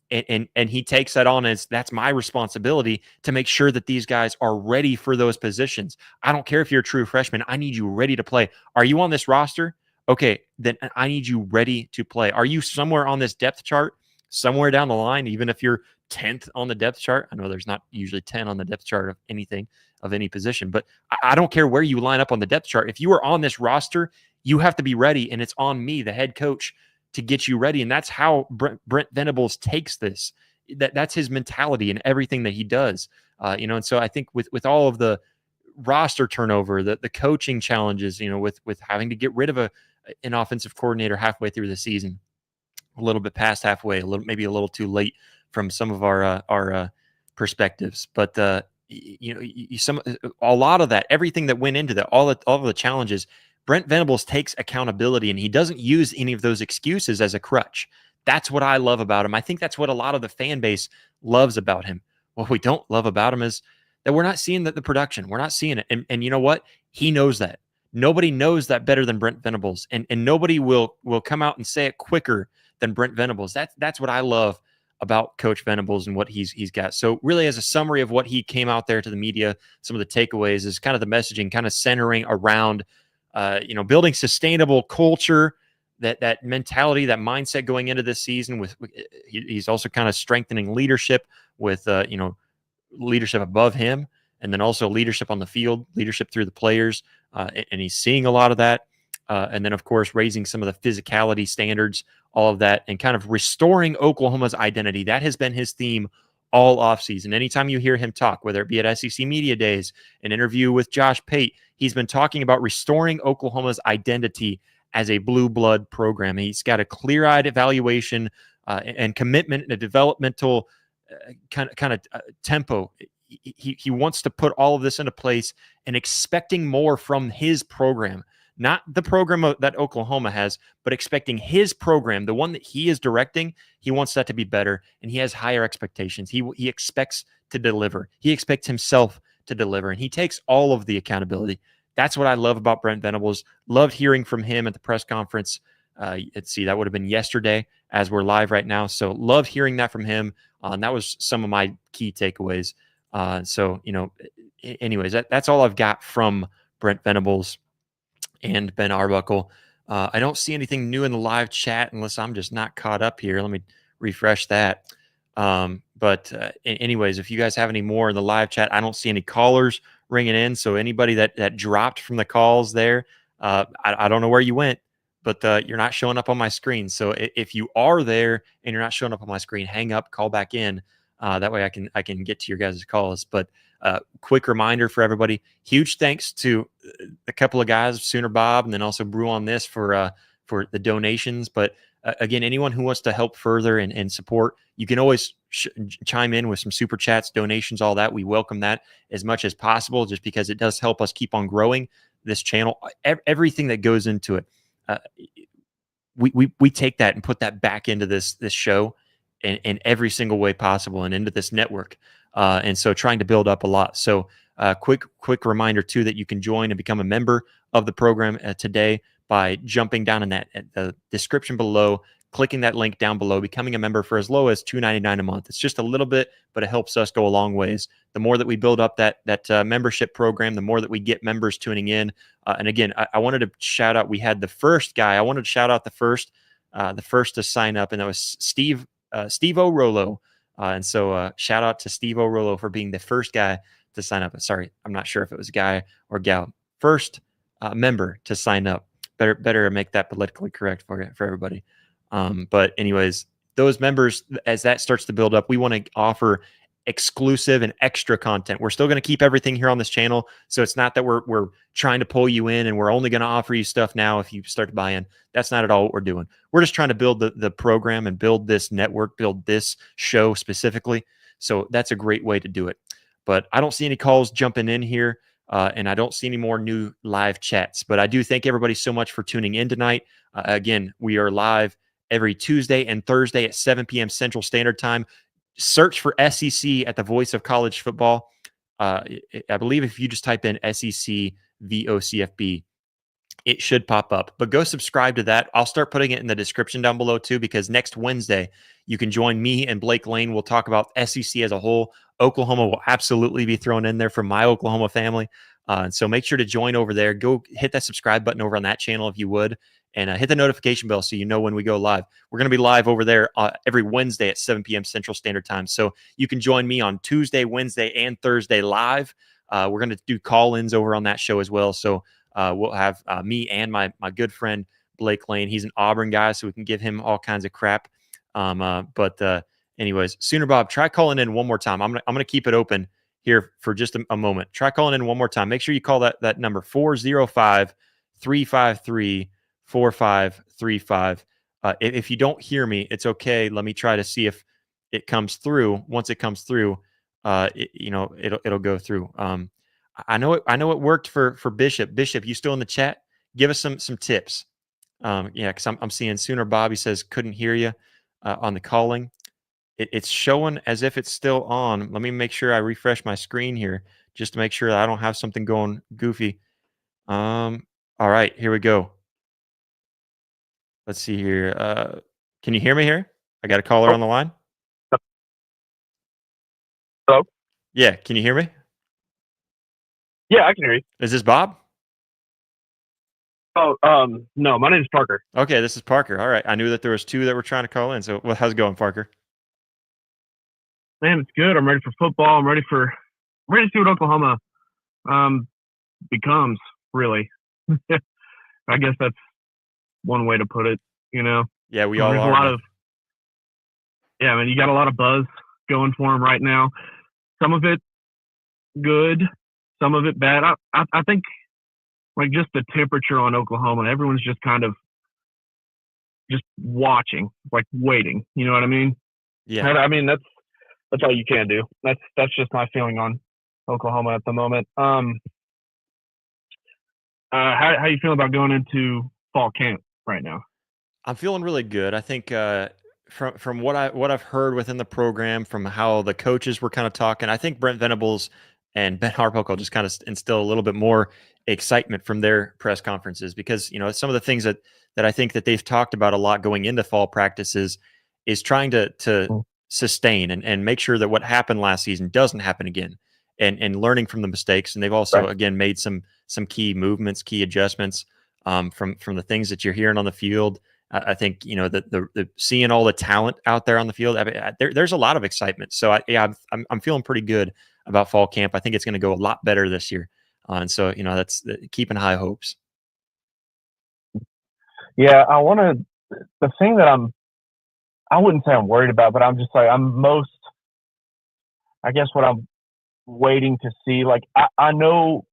And he takes that on as that's my responsibility to make sure that these guys are ready for those positions. I don't care if you're a true freshman. I need you ready to play. Are you on this roster? Okay, then I need you ready to play. Are you somewhere on this depth chart, somewhere down the line, even if you're 10th on the depth chart? I know there's not usually 10 on the depth chart of anything, of any position, but I don't care where you line up on the depth chart. If you are on this roster, you have to be ready, and it's on me, the head coach, to get you ready. And that's how Brent Venables takes this. That's his mentality and everything that he does. And so I think with all of the roster turnover, the coaching challenges, with having to get rid of an offensive coordinator halfway through the season, a little bit past halfway, maybe a little too late from some of our perspectives. But a lot of that, everything that went into that, all of the challenges, Brent Venables takes accountability, and he doesn't use any of those excuses as a crutch. That's what I love about him. I think that's what a lot of the fan base loves about him. What we don't love about him is that we're not seeing the production. We're not seeing it. And you know what? He knows that. Nobody knows that better than Brent Venables. And nobody will come out and say it quicker than Brent Venables. That's what I love about Coach Venables and what he's got. So really, as a summary of what he came out there to the media, some of the takeaways is kind of the messaging kind of centering around building sustainable culture, that mentality, that mindset going into this season. He's also kind of strengthening leadership with leadership above him, and then also leadership on the field, leadership through the players, and he's seeing a lot of that. And then of course raising some of the physicality standards, all of that, and kind of restoring Oklahoma's identity. That has been his theme all offseason. Anytime you hear him talk, whether it be at SEC Media Days, an interview with Josh Pate, he's been talking about restoring Oklahoma's identity as a blue blood program. He's got a clear-eyed evaluation and commitment and a developmental kind of tempo. He wants to put all of this into place and expecting more from his program. Not the program that Oklahoma has, but expecting his program, the one that he is directing. He wants that to be better, and he has higher expectations. He expects to deliver. He expects himself to deliver, and he takes all of the accountability. That's what I love about Brent Venables. Loved hearing from him at the press conference Let's see, that would have been yesterday as we're live right now. So love hearing that from him. And that was some of my key takeaways. So, anyways, that's all I've got from Brent Venables and Ben Arbuckle. I don't see anything new in the live chat unless I'm just not caught up here. Let me refresh that. Anyways, if you guys have any more in the live chat, I don't see any callers ringing in. So anybody that dropped from the calls there, I don't know where you went, but you're not showing up on my screen. So if you are there and you're not showing up on my screen, hang up, call back in. That way I can get to your guys' calls. But quick reminder for everybody, huge thanks to a couple of guys, Sooner Bob, and then also Brew on This for the donations. But again, anyone who wants to help further and support, you can always chime in with some super chats, donations, all that. We welcome that as much as possible, just because it does help us keep on growing this channel. Everything that goes into it, we take that and put that back into this show in every single way possible, and into this network. And so trying to build up a lot. So quick reminder too, that you can join and become a member of the program today by jumping down in the description below, clicking that link down below, becoming a member for as low as $2.99 a month. It's just a little bit, but it helps us go a long ways. The more that we build up that membership program, the more that we get members tuning in. And again, I wanted to shout out, we had the first guy. I wanted to shout out the first to sign up, and that was Steve O'Rollo. And so shout out to Steve O'Rollo for being the first guy to sign up. Sorry, I'm not sure if it was a guy or gal. First member to sign up. Better make that politically correct for everybody. But anyways, those members, as that starts to build up, we want to offer exclusive and extra content. We're still going to keep everything here on this channel. So it's not that we're trying to pull you in and we're only going to offer you stuff now if you start to buy in. That's not at all what we're doing. We're just trying to build the program and build this network, build this show specifically. So that's a great way to do it. But I don't see any calls jumping in here. And I don't see any more new live chats, but I do thank everybody so much for tuning in tonight. Again, we are live every Tuesday and Thursday at 7 p.m. Central Standard Time. Search for SEC at the Voice of College Football. I believe if you just type in SEC VOCFB, it should pop up. But go subscribe to that. I'll start putting it in the description down below too, because next Wednesday you can join me and Blake Lane. We'll talk about SEC as a whole. Oklahoma will absolutely be thrown in there from my Oklahoma family. And so make sure to join over there. Go hit that subscribe button over on that channel if you would, and hit the notification bell so you know when we go live. We're going to be live over there every Wednesday at 7 p.m. Central Standard Time. So you can join me on Tuesday, Wednesday, and Thursday live. We're going to do call-ins over on that show as well. So we'll have me and my good friend Blake Lane. He's an Auburn guy, so we can give him all kinds of crap. Anyways, Sooner Bob, try calling in one more time. I'm gonna keep it open here for just a moment. Try calling in one more time. Make sure you call that number 405-353-4535. If you don't hear me, it's okay. Let me try to see if it comes through. Once it comes through, it'll go through. I know it worked for Bishop. Bishop, you still in the chat? Give us some tips. Because I'm seeing Sooner Bobby says couldn't hear you on the calling. It's showing as if it's still on. Let me make sure I refresh my screen here just to make sure that I don't have something going goofy. All right, here we go. Let's see here. Can you hear me here? I got a caller on the line. Hello? Yeah, can you hear me? Yeah, I can hear you. Is this Bob? Oh, no, my name is Parker. Okay, this is Parker. All right, I knew that there was two that were trying to call in. So, how's it going, Parker? Man, it's good. I'm ready for football. I'm ready to see what Oklahoma becomes, really. I guess that's one way to put it, Yeah, we all are. I mean, you got a lot of buzz going for them right now. Some of it good, some of it bad. I think, like, just the temperature on Oklahoma, everyone's just kind of just watching, like waiting. You know what I mean? Yeah. I mean, that's all you can do. That's just my feeling on Oklahoma at the moment. How you feeling about going into fall camp right now? I'm feeling really good. I think from what I've heard within the program, from how the coaches were kind of talking, I think Brent Venables and Ben Arbuckle just kind of instill a little bit more excitement from their press conferences, because some of the things that that I think that they've talked about a lot going into fall practices is trying to sustain and make sure that what happened last season doesn't happen again, and learning from the mistakes. And they've also again made some key movements, key adjustments from the things that you're hearing on the field. I think the seeing all the talent out there on the field. I mean, there's a lot of excitement. So I'm feeling pretty good about fall camp. I think it's going to go a lot better this year, and so that's keeping high hopes. Yeah, the thing that I wouldn't say I'm worried about, but I'm just like I guess what I'm waiting to see. Like I know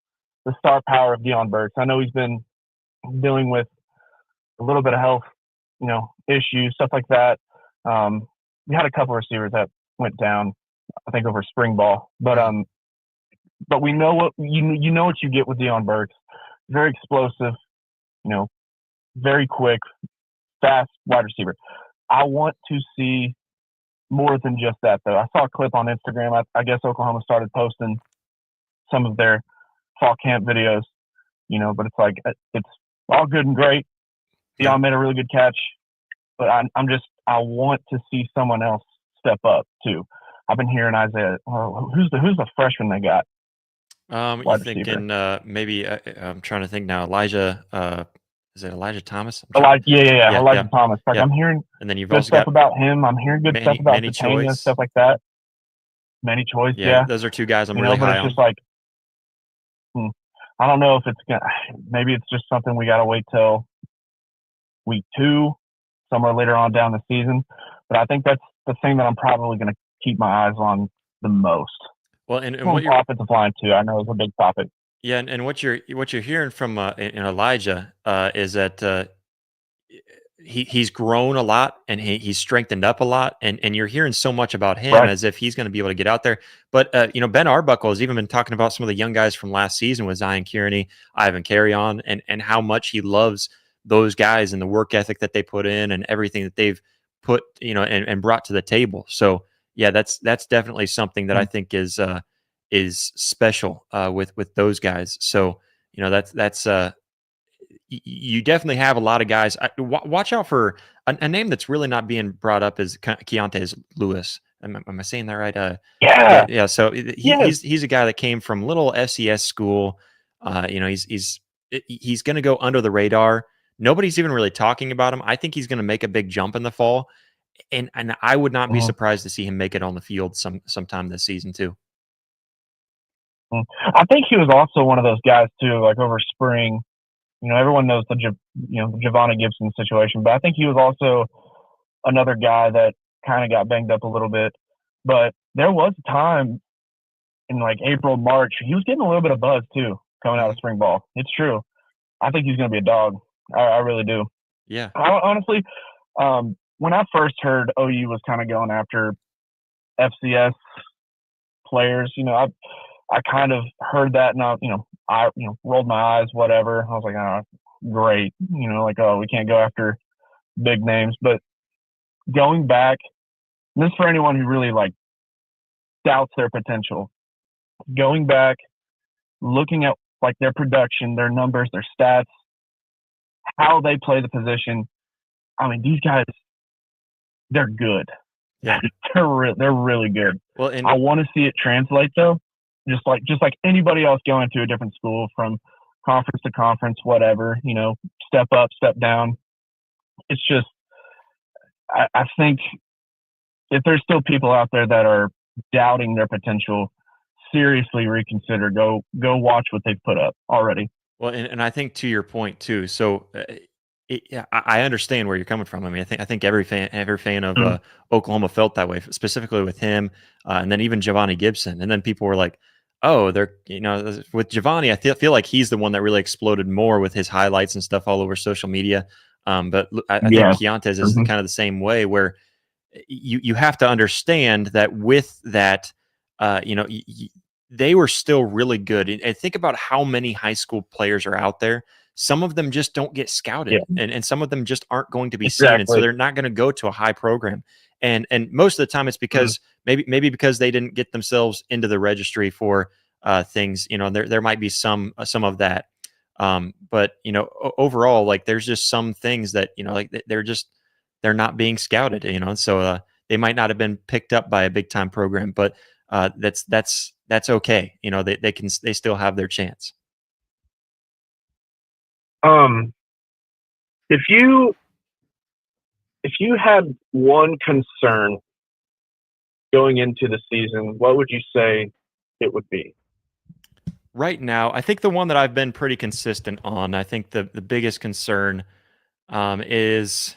the star power of Deion Burks. I know he's been dealing with a little bit of health, issues, stuff like that. We had a couple of receivers that went down, I think, over spring ball. But we know what what you get with Deion Burks. Very explosive, very quick, fast wide receiver. I want to see more than just that, though. I saw a clip on Instagram. I guess Oklahoma started posting some of their fall camp videos, but it's like it's all good and great. Deion made a really good catch, but I want to see someone else step up too. I've been hearing Isaiah. Who's the freshman they got? You're thinking maybe I'm trying to think now. Elijah. Is it Elijah Thomas? Elijah Thomas. Like I'm hearing and then you've good also stuff got about him. I'm hearing good stuff about Catania, stuff like that. Many choice, yeah. Those are two guys I'm really high on. Just like, I don't know if it's gonna. Maybe it's just something we gotta wait till week 2, somewhere later on down the season. But I think that's the thing that I'm probably gonna keep my eyes on the most. Well, and what your offensive line too, I know is a big topic. Yeah, and what you're hearing from in Elijah is that he's grown a lot and he's strengthened up a lot, and you're hearing so much about him as if he's going to be able to get out there. But Ben Arbuckle has even been talking about some of the young guys from last season with Zion Kearney, Ivan Carry-On, and how much he loves those guys and the work ethic that they put in and everything that they've put and brought to the table. So yeah, that's definitely something that I think is special with those guys. So that's you definitely have a lot of guys. Watch out for a name that's really not being brought up is Keontae Lewis. Am I saying that right? Yeah. So he's a guy that came from little FCS school. He's going to go under the radar. Nobody's even really talking about him. I think he's going to make a big jump in the fall, and I would not be surprised to see him make it on the field sometime this season too. I think he was also one of those guys too, like over spring. Everyone knows the Giovanni Gibson situation, but I think he was also another guy that kind of got banged up a little bit. But there was a time in like April, March, he was getting a little bit of buzz too coming out of spring ball. It's true. I think he's going to be a dog. I really do. Yeah. Honestly, when I first heard OU was kind of going after FCS players, I kind of heard that and I rolled my eyes, whatever. I was like, oh, great. We can't go after big names. But going back, this is for anyone who really doubts their potential. Going back, looking at their production, their numbers, their stats, how they play the position. I mean, these guys, they're good. Yeah, they're really good. Well, I want to see it translate though. Just like anybody else going to a different school from conference to conference, whatever, step up, step down. It's just, I think if there's still people out there that are doubting their potential, seriously reconsider. Go watch what they've put up already. Well, and I think to your point too. So I understand where you're coming from. I mean, I think every fan of Oklahoma felt that way, specifically with him, and then even Giovanni Gibson. And then people were like, "Oh, they're with Giovanni." I feel like he's the one that really exploded more with his highlights and stuff all over social media. But I think Keontae's is kind of the same way, where you have to understand that with that, they were still really good. And think about how many high school players are out there. Some of them just don't get scouted, and some of them just aren't going to be seen, and so they're not going to go to a high program. And most of the time, it's because maybe because they didn't get themselves into the registry for things. There might be some of that. But overall, like there's just some things that like they're not being scouted. So they might not have been picked up by a big time program, but that's okay. They still have their chance. If you had one concern going into the season, what would you say it would be? Right now, I think the one that I've been pretty consistent on, I think the biggest concern is,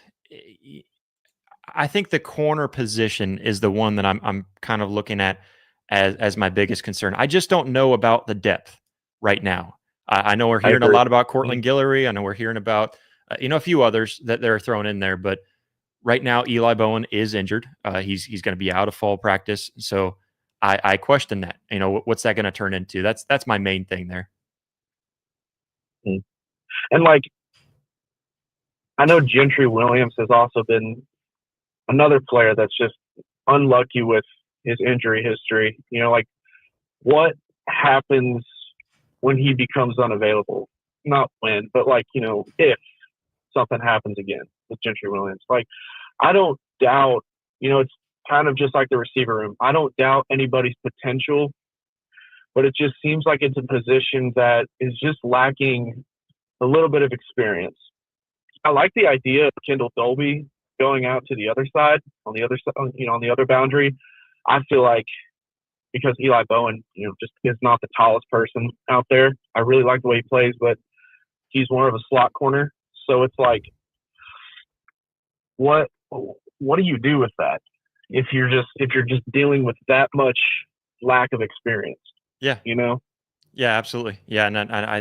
I think the corner position is the one that I'm kind of looking at as my biggest concern. I just don't know about the depth right now. I know we're hearing a lot about Cortland Guillory. I know we're hearing about a few others that they're thrown in there, but right now Eli Bowen is injured. He's going to be out of fall practice, so I question that. What's that going to turn into? That's my main thing there. And like, I know Gentry Williams has also been another player that's just unlucky with his injury history. Like, what happens when he becomes unavailable? Not when, but like, if something happens again with Gentry Williams. Like, I don't doubt, it's kind of just like the receiver room. I don't doubt anybody's potential, but it just seems like it's a position that is just lacking a little bit of experience. I like the idea of Kendall Dolby going out to the other side, on the other boundary. I feel like because Eli Bowen, just is not the tallest person out there. I really like the way he plays, but he's more of a slot corner. So it's like, what do you do with that if you're just dealing with that much lack of experience? Yeah. Yeah, absolutely. Yeah, and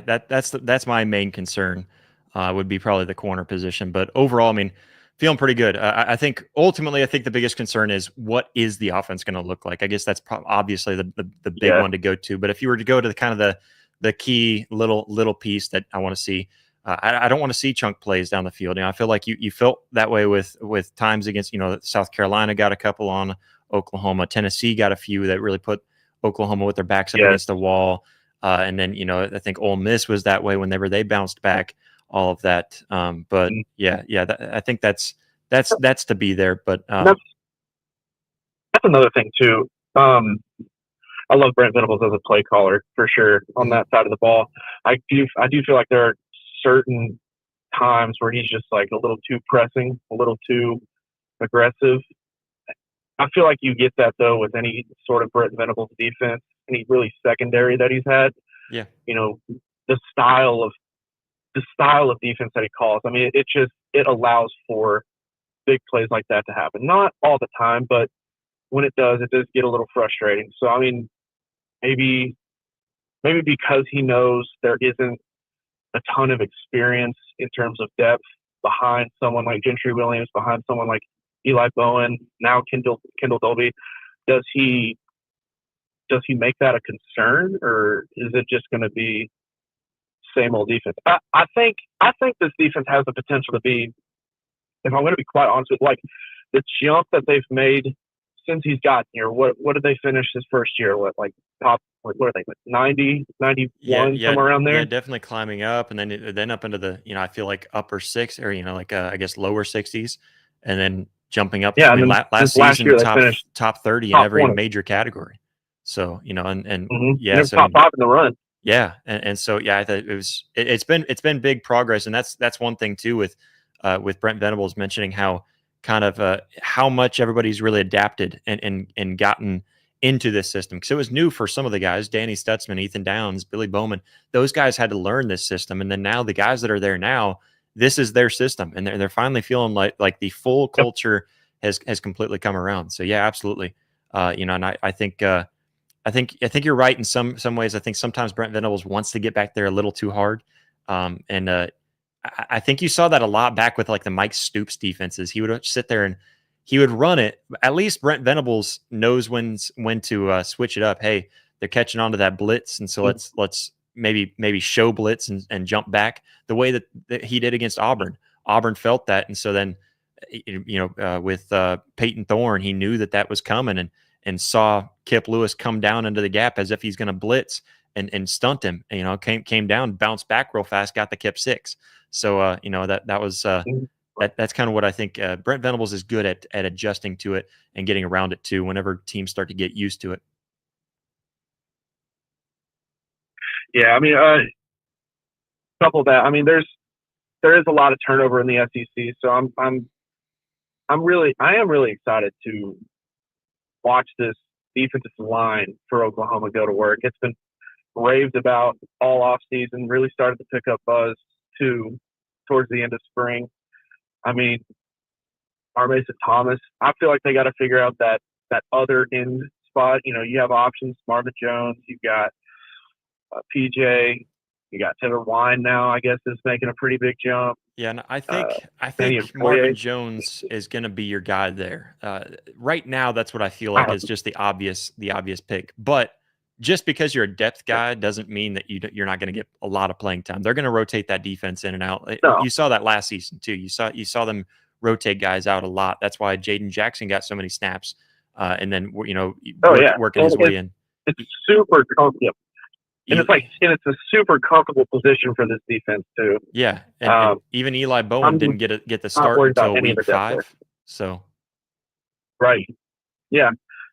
that's my main concern. Would be probably the corner position, but overall, I mean, feeling pretty good. I think ultimately, the biggest concern is what is the offense going to look like. I guess that's obviously the big one to go to. But if you were to go to the key little piece that I want to see, I don't want to see chunk plays down the field. I feel like you felt that way with times against South Carolina got a couple on Oklahoma, Tennessee got a few that really put Oklahoma with their backs up against the wall. And then, I think Ole Miss was that way whenever they bounced back, all of that. But I think that's to be there. But that's another thing too. I love Brent Venables as a play caller for sure on that side of the ball. I do feel like there are certain times where he's just like a little too pressing, a little too aggressive. I feel like you get that though with any sort of Brent Venables defense, any really secondary that he's had. Yeah. The style of defense that he calls. I mean, it allows for big plays like that to happen. Not all the time, but when it does get a little frustrating. So I mean, maybe because he knows there isn't a ton of experience in terms of depth behind someone like Gentry Williams, behind someone like Eli Bowen, now Kendall Dolby, does he make that a concern, or is it just going to be same old defense? I think this defense has the potential to be, if I'm going to be quite honest with, like, the jump that they've made since he's gotten here. What did they finish his first year? What are they, 90, 91, somewhere around there? Yeah, definitely climbing up, and then up into the I feel like upper six, or I guess lower 60s, and then jumping up. Yeah, last season year top 30 in every major category. So so top 5 in the run. Yeah, and so I thought it's been big progress, and that's one thing too with Brent Venables mentioning how kind of how much everybody's really adapted and gotten into this system, because it was new for some of the guys. Danny Stutzman, Ethan Downs, Billy Bowman, those guys had to learn this system, and then now the guys that are there now, this is their system, and they're finally feeling like the full culture has completely come around. So yeah, absolutely. And I think you're right in some ways. I think sometimes Brent Venables wants to get back there a little too hard, and I think you saw that a lot back with like the Mike Stoops defenses. He would sit there and he would run it. At least Brent Venables knows when to switch it up. Hey, they're catching on to that blitz, and so let's maybe show blitz and jump back the way that he did against Auburn. Auburn felt that, and so then with Peyton Thorne, he knew that was coming and saw Kip Lewis come down into the gap as if he's going to blitz, and stunt him. Came down, bounced back real fast, got the kip 6. So that was that's kind of what I think. Brent Venables is good at adjusting to it and getting around it too. Whenever teams start to get used to it. Yeah, I mean, couple of that. I mean, there is a lot of turnover in the SEC, so I am really excited to watch this defensive line for Oklahoma go to work. It's been raved about all off season, really started to pick up buzz too towards the end of spring. I mean, Mason Thomas, I feel like they got to figure out that other end spot. You have options, Marvin Jones, you've got PJ, you got Taylor Wine now, I guess, is making a pretty big jump. Yeah, and I think Marvin Jones is going to be your guy there. Right now, that's what I feel like is just the obvious pick. But just because you're a depth guy doesn't mean that you're not going to get a lot of playing time. They're going to rotate that defense in and out. No. You saw that last season too. You saw them rotate guys out a lot. That's why Jaden Jackson got so many snaps, and then working his way in. It's super comfortable. And it's a super comfortable position for this defense too. Yeah, and even Eli Bowen didn't get the start until week 5. So, right, yeah,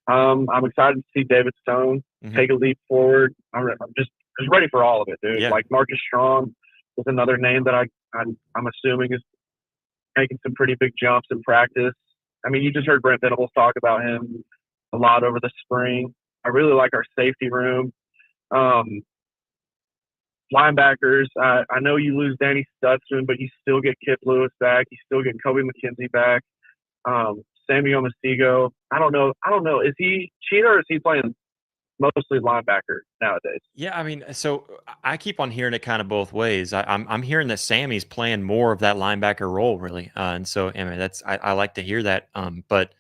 I'm excited to see David Stone take a leap forward. I'm just ready for all of it, dude. Yeah. Like Marcus Strong is another name that I'm assuming is making some pretty big jumps in practice. I mean, you just heard Brent Venables talk about him a lot over the spring. I really like our safety room. Linebackers, I know you lose Danny Stutzman, but you still get Kip Lewis back. You still get Kobe McKenzie back. Samuel Mastigo, I don't know. Is he cheater or is he playing mostly linebacker nowadays? Yeah, I mean, so I keep on hearing it kind of both ways. I'm hearing that Sammy's playing more of that linebacker role, really, and so I mean I like to hear that. But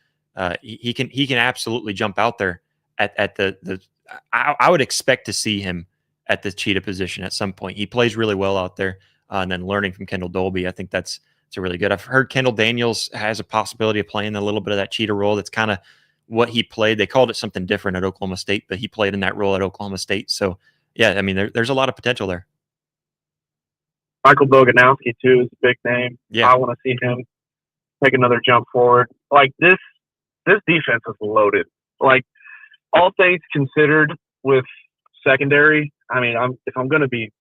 he can absolutely jump out there at the. I would expect to see him at the cheetah position at some point. He plays really well out there, and then learning from Kendall Dolby, I think that's really good. I've heard Kendall Daniels has a possibility of playing a little bit of that cheetah role. That's kind of what he played. They called it something different at Oklahoma State, but he played in that role at Oklahoma State. So, yeah, I mean, there's a lot of potential there. Michael Boganowski, too, is a big name. Yeah. I want to see him take another jump forward. Like, this defense is loaded. Like, all things considered with secondary, I mean, if I'm going to be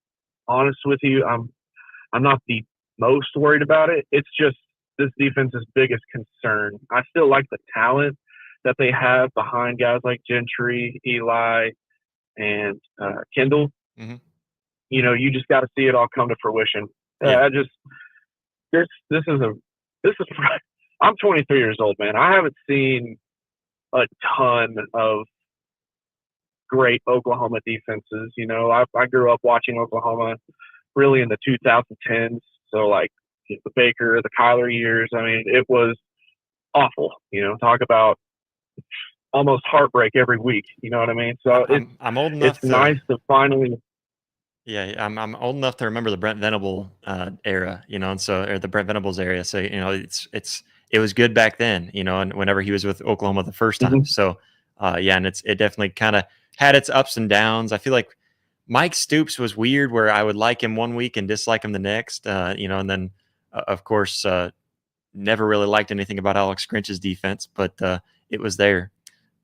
honest with you, I'm not the most worried about it. It's just this defense's biggest concern. I still like the talent that they have behind guys like Gentry, Eli, and Kendall. Mm-hmm. You just got to see it all come to fruition. Yeah. I'm 23 years old, man. I haven't seen a ton of great Oklahoma defenses. I grew up watching Oklahoma really in the 2010s. So like the Baker, the Kyler years. I mean, it was awful. Talk about almost heartbreak every week. You know what I mean? So I'm old enough. It's nice to finally. Yeah, I'm old enough to remember the Brent Venables era. And so or the Brent Venables area. So it was good back then. And whenever he was with Oklahoma the first time. Mm-hmm. So and it definitely kind of had its ups and downs. I feel like Mike Stoops was weird, where I would like him one week and dislike him the next. And then of course never really liked anything about Alex Grinch's defense, but it was there.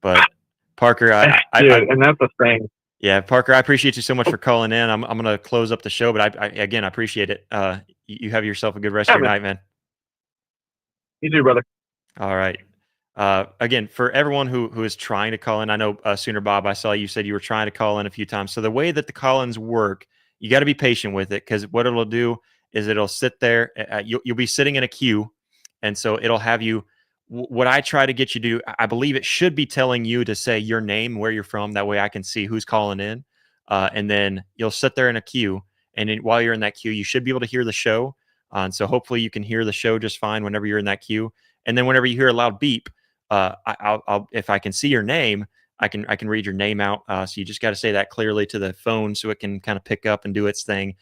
But Parker, and that's the thing. Yeah, Parker, I appreciate you so much for calling in. I'm going to close up the show, but I appreciate it. You have yourself a good rest of your night, man. You too, brother. All right. Again, for everyone who is trying to call in, I know Sooner Bob, I saw you said you were trying to call in a few times. So the way that the call-ins work, you got to be patient with it, because what it'll do is it'll sit there. You'll be sitting in a queue, and so it'll have you. What I try to get you to do, I believe it should be telling you to say your name, where you're from. That way I can see who's calling in. And then you'll sit there in a queue. And while you're in that queue, you should be able to hear the show. And so hopefully you can hear the show just fine whenever you're in that queue. And then whenever you hear a loud beep, I'll if I can see your name, I can read your name out. So you just got to say that clearly to the phone so it can kind of pick up and do its thing.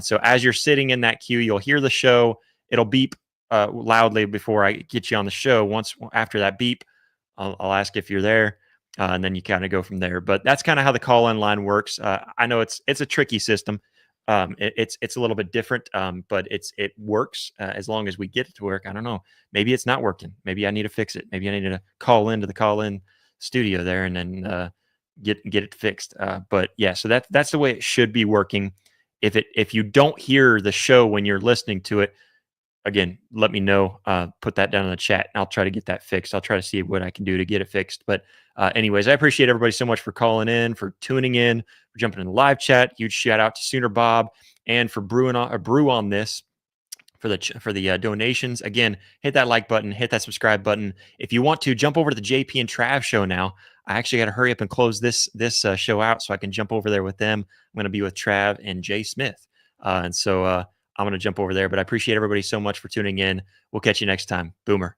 So as you're sitting in that queue, you'll hear the show. It'll beep loudly before I get you on the show. After that beep, I'll ask if you're there. and then you kind of go from there. But that's kind of how the call-in line works. I know it's a tricky system. It's a little bit different, but it works as long as we get it to work. I don't know. Maybe it's not working. Maybe I need to fix it. Maybe I need to call into the call-in studio there and then get it fixed. But yeah, so that's the way it should be working. If you don't hear the show when you're listening to it, again, let me know. Put that down in the chat, and I'll try to get that fixed. I'll try to see what I can do to get it fixed. But anyways, I appreciate everybody so much for calling in, for tuning in, for jumping in the live chat. Huge shout out to Sooner Bob and for brew on this for the donations. Again, hit that like button, hit that subscribe button. If you want to, jump over to the JP and Trav show now. I actually got to hurry up and close this show out so I can jump over there with them. I'm going to be with Trav and Jay Smith, and so I'm going to jump over there. But I appreciate everybody so much for tuning in. We'll catch you next time. Boomer.